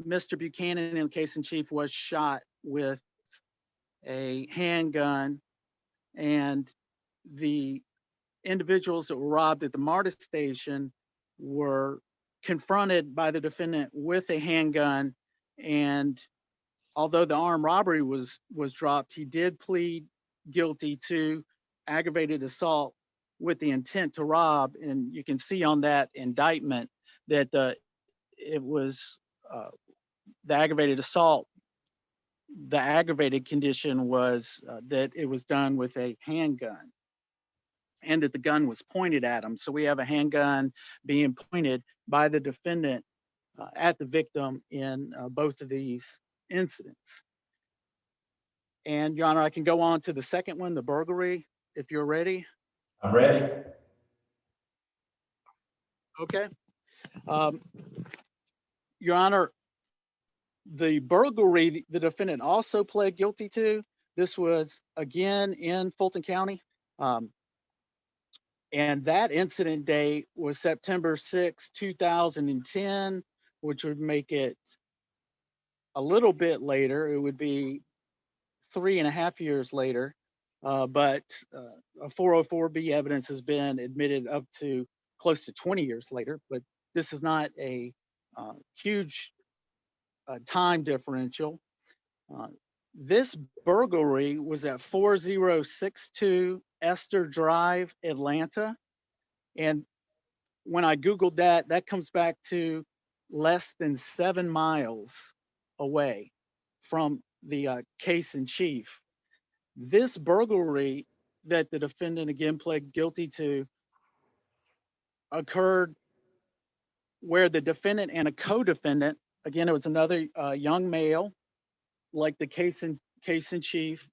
Mr. Buchanan in the case in chief was shot with a handgun, and the individuals that were robbed at the MARTA station were confronted by the defendant with a handgun, and although the armed robbery was dropped, he did plead guilty to aggravated assault with the intent to rob. And you can see on that indictment that it was the aggravated assault. The aggravated condition was that it was done with a handgun and that the gun was pointed at him. So we have a handgun being pointed by the defendant at the victim in both of these incidents. And Your Honor, I can go on to the second one, the burglary, if you're ready. I'm ready. Okay. Your Honor, the burglary, the defendant also pled guilty to. This was again in Fulton County. And that incident date was September 6, 2010, which would make it a little bit later. It would be 3.5 years later. But a 404B evidence has been admitted up to close to 20 years later. But this is not a huge time differential. This burglary was at 4062 Esther Drive, Atlanta. And when I Googled that, that comes back to less than 7 miles away from the case in chief. This burglary that the defendant again pled guilty to occurred where the defendant and a co-defendant, again, it was another young male, like the case in chief.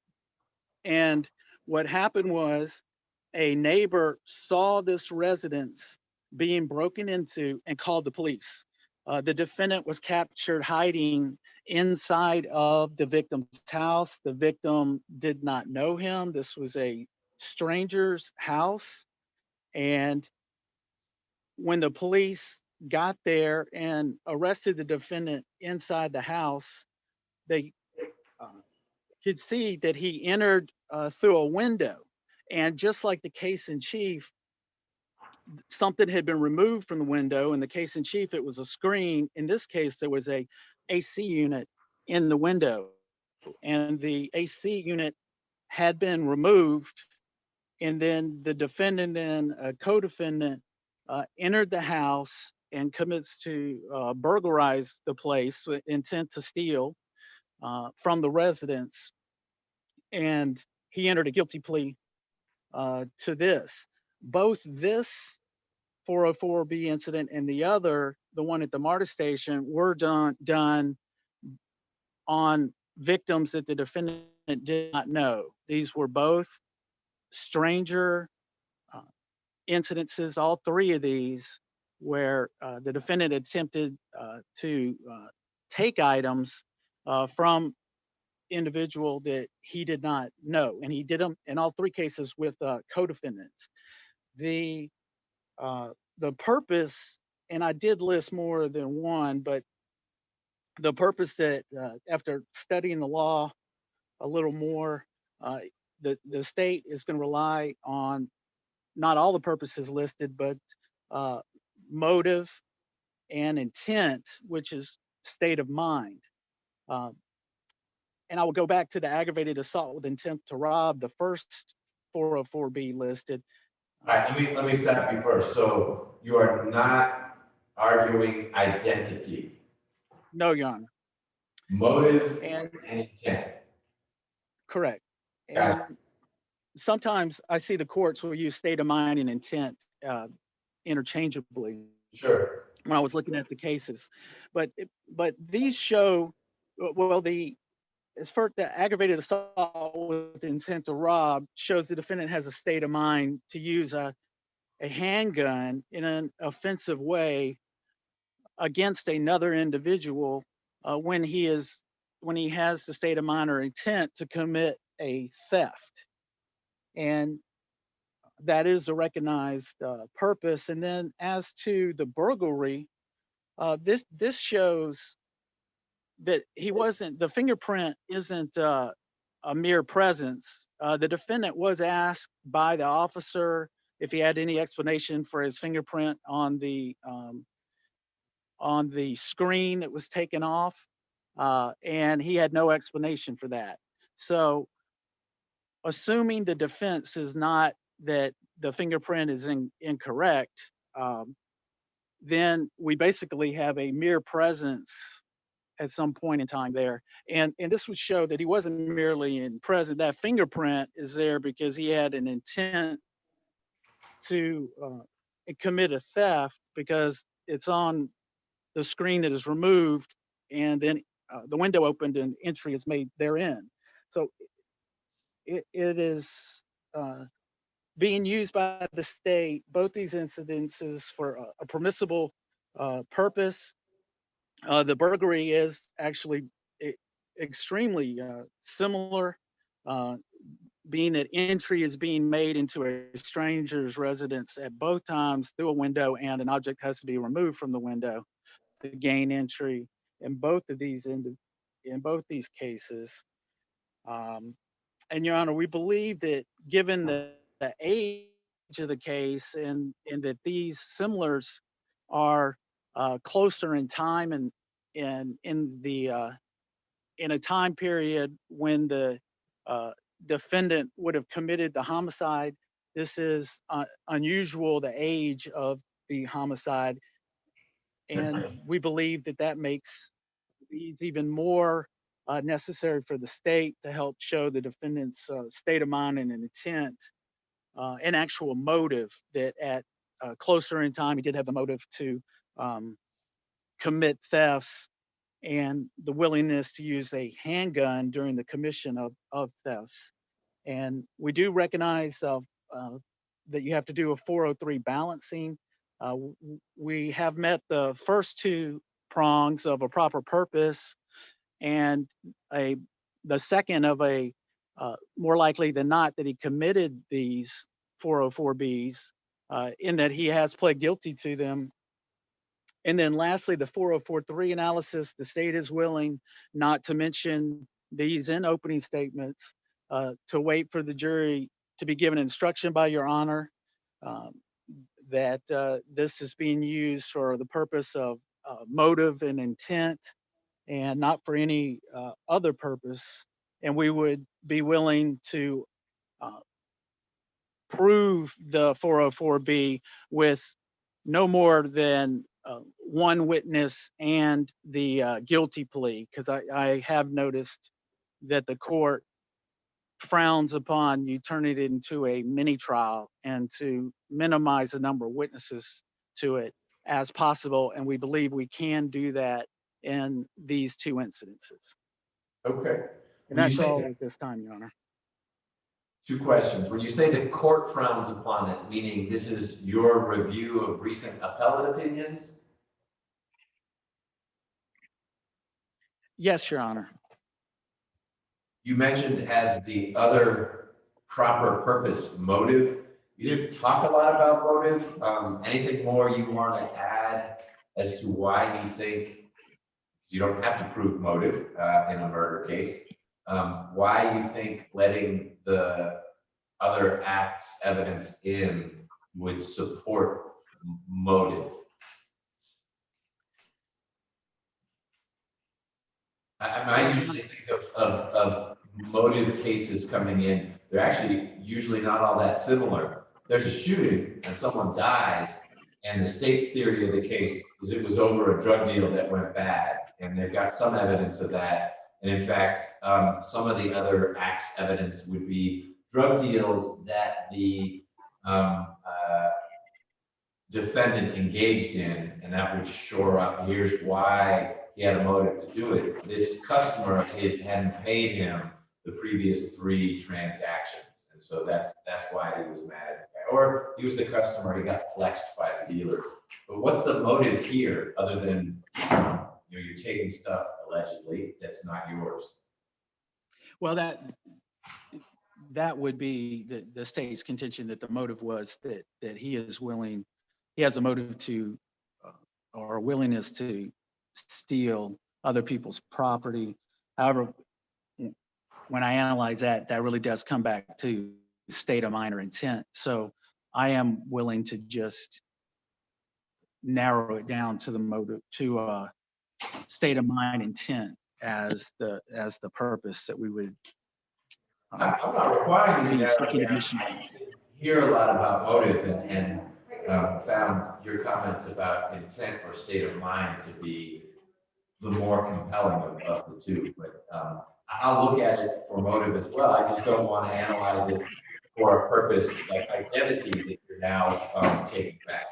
And what happened was a neighbor saw this residence being broken into and called the police. The defendant was captured hiding inside of the victim's house. The victim did not know him. This was a stranger's house. And when the police got there and arrested the defendant inside the house, they could see that he entered through a window. And just like the case in chief, something had been removed from the window. In the case in chief, it was a screen. In this case, there was a AC unit in the window, and the AC unit had been removed. And then the defendant and a co-defendant entered the house and commits to burglarize the place with intent to steal from the residents. And he entered a guilty plea to this. Both this 404B incident and the other, the one at the MARTA station, were done on victims that the defendant did not know. These were both stranger incidences, all three of these, where the defendant attempted to take items from individual that he did not know, and he did them in all three cases with co-defendants. The purpose, and I did list more than one, but the purpose that after studying the law a little more, the state is going to rely on not all the purposes listed, but motive and intent, which is state of mind. Um, and I will go back to the aggravated assault with intent to rob, the first 404B listed. All right, let me stop you first. So you are not arguing identity, No, Your Honor. motive And and intent. correct. Got And sometimes I see the courts will use state of mind and intent interchangeably Sure. when I was looking at the cases. But these show, well, as for the aggravated assault with intent to rob shows the defendant has a state of mind to use a handgun in an offensive way against another individual when he has the state of mind or intent to commit a theft. And that is a recognized purpose. And then as to the burglary, this shows that the fingerprint isn't a mere presence. The defendant was asked by the officer if he had any explanation for his fingerprint on the screen that was taken off, and he had no explanation for that. So assuming the defense is not that the fingerprint is incorrect, then we basically have a mere presence at some point in time there. And this would show that he wasn't merely in present. That fingerprint is there because he had an intent to commit a theft because it's on the screen that is removed and then the window opened and entry is made therein. So it is being used by the state, both these incidences for a permissible purpose. The burglary is actually extremely similar, being that entry is being made into a stranger's residence at both times through a window, and an object has to be removed from the window to gain entry in both of these in both these cases. And Your Honor, we believe that given the age of the case and that these similars are closer in time and in a time period when the defendant would have committed the homicide, this is unusual, the age of the homicide. And we believe that that makes these even more necessary for the state to help show the defendant's state of mind and an intent and actual motive that at closer in time, he did have the motive to commit thefts and the willingness to use a handgun during the commission of thefts. And we do recognize that you have to do a 403 balancing. We have met the first two prongs of a proper purpose and the second of a more likely than not that he committed these 404Bs in that he has pled guilty to them. And then lastly, the 4043 analysis, the state is willing not to mention these in opening statements, to wait for the jury to be given instruction by Your Honor that this is being used for the purpose of motive and intent and not for any other purpose. And we would be willing to prove the 404B with no more than one witness and the guilty plea, because I have noticed that the court frowns upon you turning it into a mini trial and to minimize the number of witnesses to it as possible. And we believe we can do that in these two incidences. Okay. And that's all at this time, Your Honor. Two questions. When you say the court frowns upon it, meaning this is your review of recent appellate opinions? Yes, Your Honor. You mentioned as the other proper purpose, motive. You didn't talk a lot about motive. Anything more you want to add as to why you think you don't have to prove motive in a murder case? Why you think letting the other acts evidence in would support motive. I usually think of motive cases coming in. They're actually usually not all that similar. There's a shooting and someone dies, and the state's theory of the case is it was over a drug deal that went bad, and they've got some evidence of that. And in fact, some of the other acts evidence would be drug deals that the defendant engaged in, and that would shore up, here's why he had a motive to do it. This customer of his hadn't paid him the previous 3 transactions. And so that's why he was mad. Or he was the customer, he got flexed by the dealer. But what's the motive here other than, you're taking stuff allegedly that's not yours? Well, that would be the state's contention, that the motive was that he is willing, he has a motive to, or a willingness to steal other people's property. However, when I analyze that, that really does come back to state of mind or intent. So I am willing to just narrow it down to the motive, to state of mind intent as the purpose that we would. I'm not requiring you be to seeking narrow admission. down. Hear a lot about motive and found your comments about intent or state of mind to be the more compelling of the two. But I'll look at it for motive as well. I just don't want to analyze it for a purpose like identity that you're now taking back.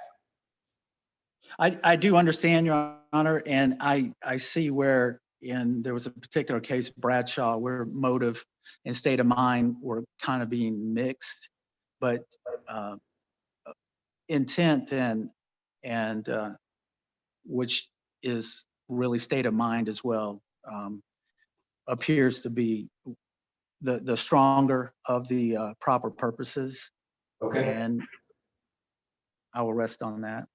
I do understand, Your Honor, and I see where there was a particular case, Bradshaw, where motive and state of mind were kind of being mixed, but intent and which is really state of mind as well, appears to be the stronger of the proper purposes. Okay. And I will rest on that.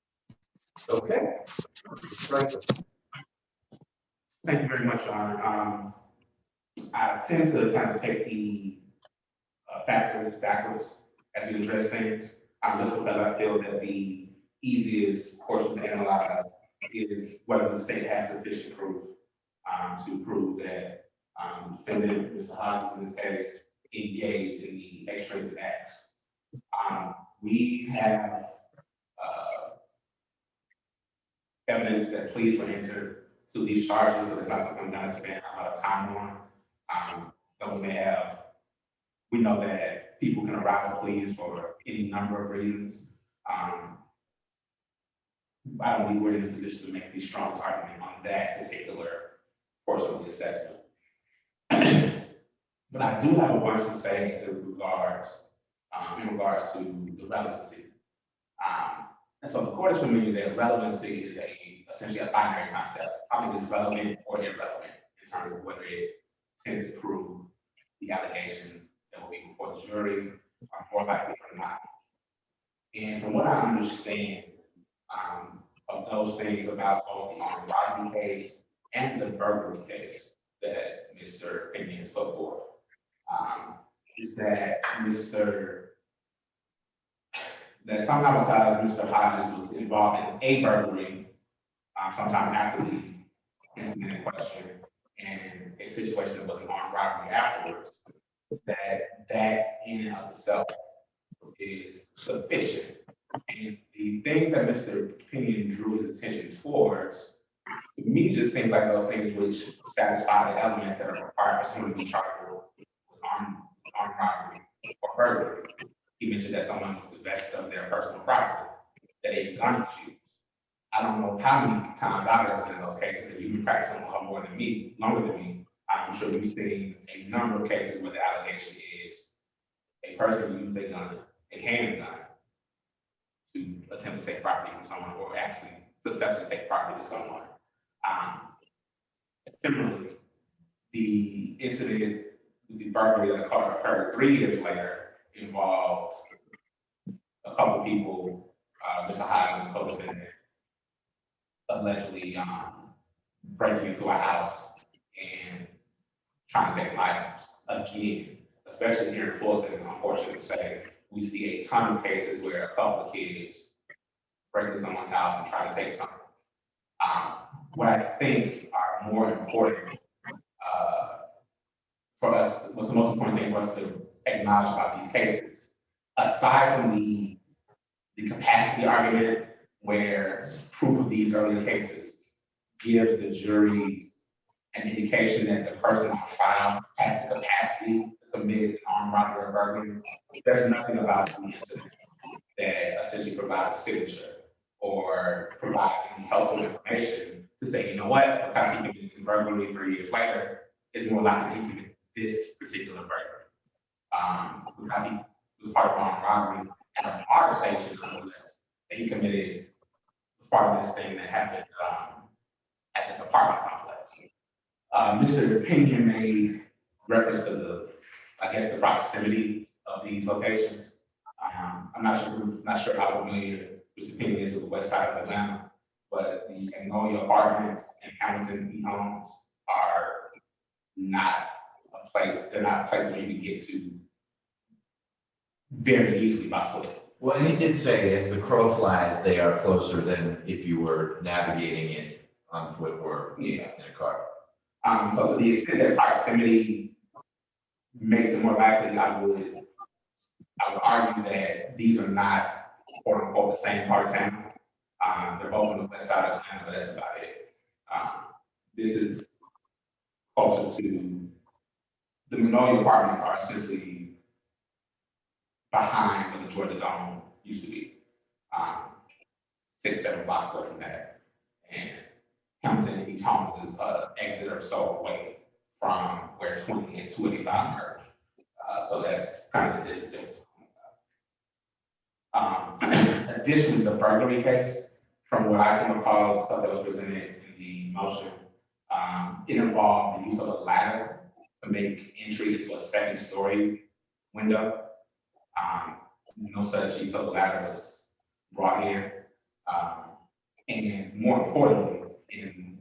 Okay. Right. Thank you very much, Your Honor. I tend to kind of take the factors backwards as we address things, just because I feel that the easiest portion to analyze is whether the state has sufficient proof to prove that defendant, Mr. Hodges in this case, engaged in the extrinsic acts. We have evidence that pleas were entered to these charges, so it's not something I'm going to spend a lot of time on. Though we know that people can arrive at pleas for any number of reasons. I don't think we're in a position to make the strongest argument on that particular portion of the assessment. But I do have a bunch to say in regards to the relevancy. And so the court is familiar that relevancy is essentially a binary concept. Something is relevant or irrelevant in terms of whether it tends to prove the allegations that will be before the jury are more likely or not. And from what I understand of those things about both the armed robbery case and the burglary case that Mr. Pinkney has put forth, is that that somehow because Mr. Hodges was involved in a burglary sometime after the incident in question and a situation that was an armed robbery afterwards, that in and of itself is sufficient. And the things that Mr. Pinion drew his attention towards, to me, just seems like those things which satisfy the elements that are required for someone to be charged with armed robbery or burglary. He mentioned that someone was divested of their personal property, that a gun was used. I don't know how many times I've represented those cases, and you've been practicing longer than me. I'm sure you've seen a number of cases where the allegation is a person used a gun, a handgun, to attempt to take property from someone or actually successfully take property to someone. Similarly, the incident, the burglary that occurred 3 years later involved a couple of people, Mr. Hodges and co-defendant, allegedly breaking into a house and trying to take some items. Again, especially here in Fulton, unfortunately to say, we see a ton of cases where a couple of kids break into someone's house and try to take something. What I think are more important for us, what's the most important thing for us to acknowledge about these cases, aside from the capacity argument, where proof of these earlier cases gives the jury an indication that the person on trial has the capacity to commit an armed robbery or burglary, there's nothing about the incidents that essentially provide a signature or provide any helpful information to say, you know what, because he committed this burglary 3 years later, it's more likely he committed this particular burglary. Because he was part of armed robbery at a water station, nonetheless, that he committed was part of this thing that happened at this apartment complex. Mr. Pinion made reference to the proximity of these locations. I'm not sure how familiar Mr. Pinion is with the west side of Atlanta, but the Magnolia Apartments and Hamilton homes are not a place, they're not places where you can get to very easily by foot. Well, and he did say, as the crow flies, they are closer than if you were navigating it on foot or in a car. So to the extent that proximity makes it more likely, I would argue that these are not, quote unquote, the same part of town. They're both on the west side of Atlanta, but that's about it. This is closer to, the Magnolia Apartments are essentially behind where the Georgia Dome used to be. 6-7 blocks away from that. And Hamilton homes is an exit or so away from where 20 and 285 merge. So that's kind of the distance. Additionally, the burglary case, from what I can recall, stuff that was presented in the motion, it involved the use of a ladder to make entry into a second-story window. No such use of the ladder was brought in. And more importantly, in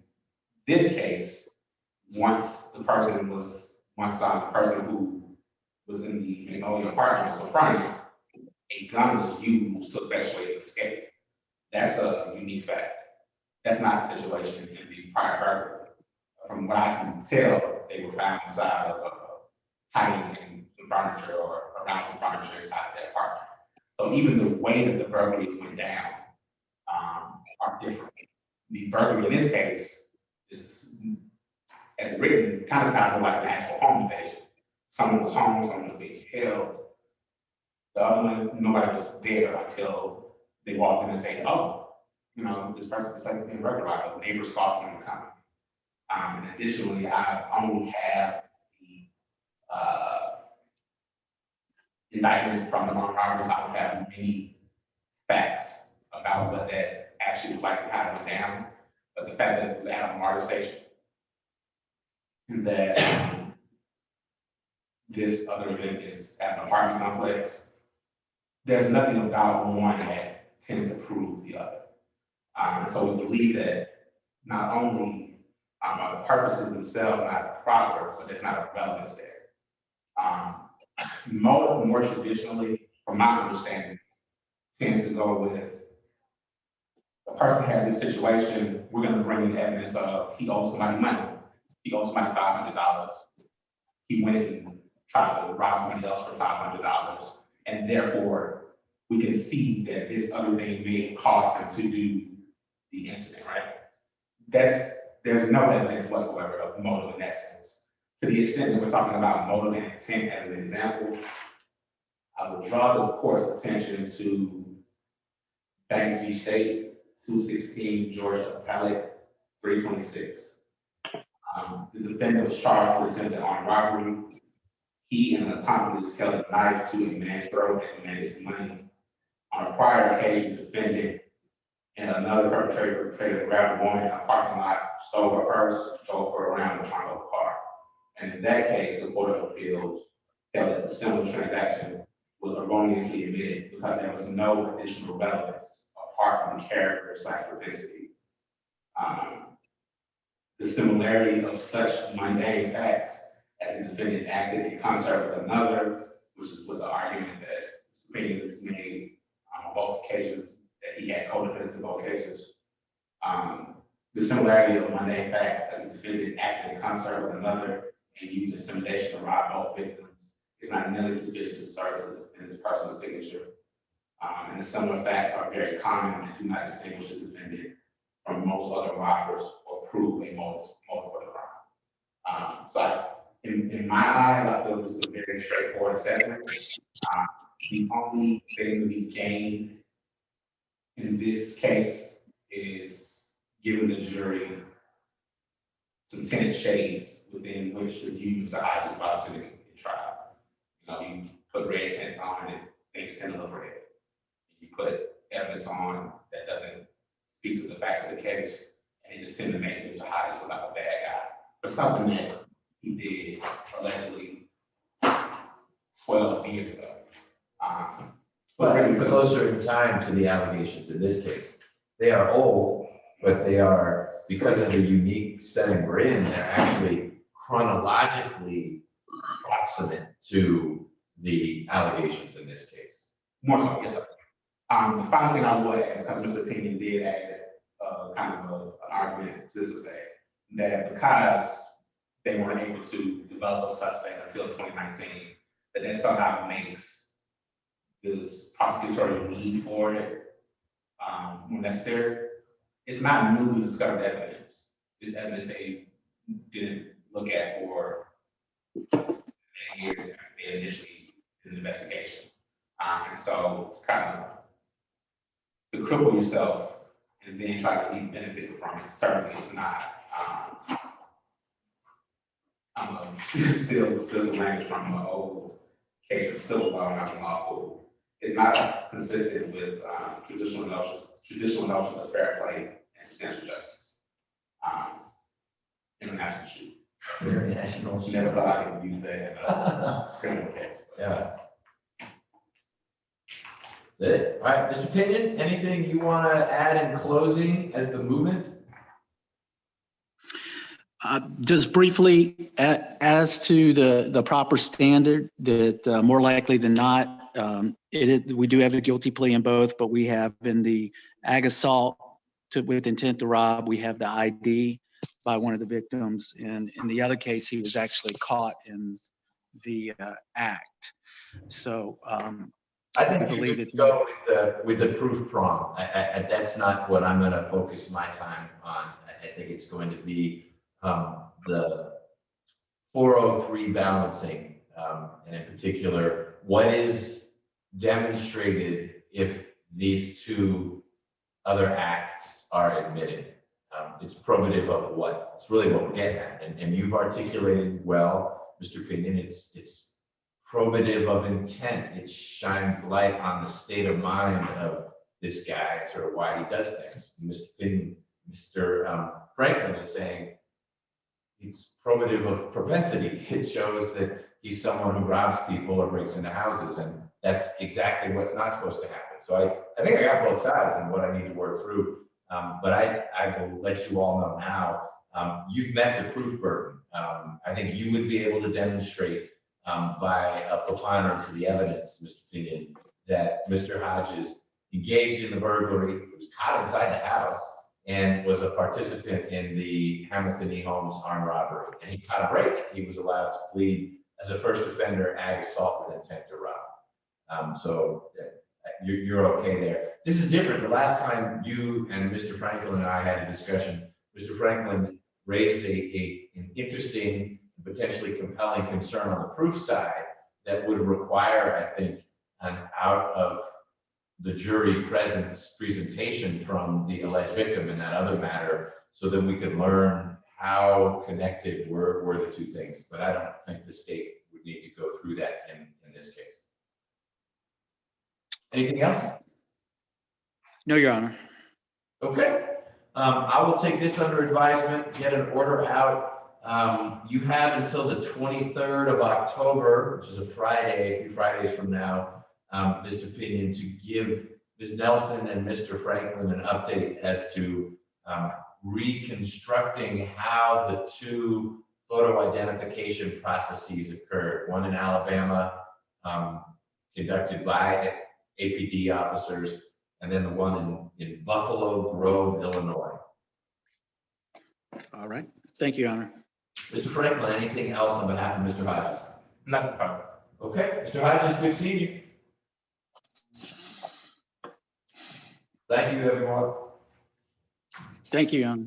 this case, once the person who was in the Magnolia apartment was confronted, a gun was used to effectuate escape. That's a unique fact. That's not the situation in the prior burglary. From what I can tell, they were found inside of hiding in some furniture or around some furniture inside their apartment. So even the way that the burglaries went down are different. The burglary in this case is, as written, kind of sounds like an actual home invasion. Someone was home, someone was being held. The other one, nobody was there until they walked in and said, oh, you know, this person's place is being burglarized. The neighbors saw someone coming. And additionally, I only have the indictment from the armed robberies. I don't have many facts about what that actually was like and how it went down. But the fact that it was at a MARTA station, and that this other event is at an apartment complex, there's nothing about one that tends to prove the other. So we believe that not only are the purposes themselves not proper, but there's not a relevance there. More traditionally, from my understanding, tends to go with the person had this situation, we're going to bring in evidence of he owes somebody money. He owes somebody $500. He went and tried to rob somebody else for $500. And therefore, we can see that this other thing may cost him to do the incident, right? There's no evidence whatsoever of motive in that sense. To the extent that we're talking about motive and intent as an example, I would draw the court's attention to Banks v. State, 216 Georgia Appellate 326. The defendant was charged with attempted armed robbery. He and an accomplice held a knife to a man's throat and demanded his money. On a prior occasion, the defendant and another perpetrator grabbed a woman in a parking lot, stole her purse, drove her around the trunk of the car. And in that case, the Court of Appeals held that the similar transaction was erroneously admitted because there was no additional relevance apart from character/propensity. The similarity of such mundane facts as the defendant acted in concert with another, which is what the argument that opinion is made on both occasions that he had co-defendants in both cases. The similarity of mundane facts as the defendant acted in concert with another and used intimidation to rob both victims is not nearly sufficient to serve as the defendant's personal signature. And the similar facts are very common and do not distinguish the defendant from most other robbers or prove a motive for the crime. In my mind, I feel this is a very straightforward assessment. The only thing we gained in this case is giving the jury some tinted shades within which to view Mr. Hodges' proximity in trial. You know, you put red tints on and it makes him look red. You put evidence on that doesn't speak to the facts of the case, and it just tend to make Mr. Hodges look like a bad guy for something that he did allegedly 12 years ago. But it's closer in time to the allegations in this case. They are old, but they are, because of the unique setting we're in, they're actually chronologically proximate to the allegations in this case. More so, yes, sir. The final thing I would add, because Mr. Opinion did add kind of an argument to this effect, that because they weren't able to develop a suspect until 2019, that somehow makes this prosecutorial need for it more necessary. It's not newly discovered evidence. It's evidence they didn't look at for many years after they initially did an investigation. And so it's kind of to cripple yourself and then try to be benefited from it certainly is not. I'm still some language from an old case of civil law when I was in law school. It's not consistent with traditional notions of fair play and substantial justice. International shoot. International. Never thought I could use that in a criminal case. Yeah. That's it. All right, Mr. Pinion, anything you want to add in closing as the movement? Just briefly, as to the proper standard, that more likely than not, we do have a guilty plea in both, but we have in the ag assault with intent to rob, we have the ID by one of the victims. And in the other case, he was actually caught in the act. So I think we believe it's go with the proof prong. That's not what I'm going to focus my time on. I think it's going to be the 403 balancing, and in particular, what is demonstrated if these two other acts are admitted. It's probative of what? It's really what we're getting at. And you've articulated well, Mr. Pinion, it's probative of intent. It shines light on the state of mind of this guy, sort of why he does things. Mr. Pinion, Mr. Franklin is saying it's probative of propensity. It shows that he's someone who robs people or breaks into houses, and that's exactly what's not supposed to happen. So I think I got both sides and what I need to work through. But I will let you all know now, you've met the proof burden. I think you would be able to demonstrate by a preponderance of the evidence, Mr. Pinion, that Mr. Hodges engaged in the burglary, was caught inside the house, and was a participant in the Hamilton E. Holmes armed robbery. And he caught a break. He was allowed to plead as a first offender ag assault with intent to rob. So you're okay there. This is different. The last time you and Mr. Franklin and I had a discussion, Mr. Franklin raised an interesting, potentially compelling concern on the proof side that would require, I think, an out of the jury presence presentation from the alleged victim in that other matter, so that we could learn how connected were the two things. But I don't think the state would need to go through that in this case. Anything else? No, Your Honor. Okay. I will take this under advisement, get an order out. You have until the 23rd of October, which is a Friday, a few Fridays from now, Mr. Pinion, to give Ms. Nelson and Mr. Franklin an update as to reconstructing how the two photo identification processes occurred. One in Alabama, conducted by APD officers, and then the one in Buffalo Grove, Illinois. All right. Thank you, Your Honor. Mr. Franklin, anything else on behalf of Mr. Hodges? Not the time. Okay, Mr. Hodges, good seeing you. Thank you, everyone. Thank you, Your Honor.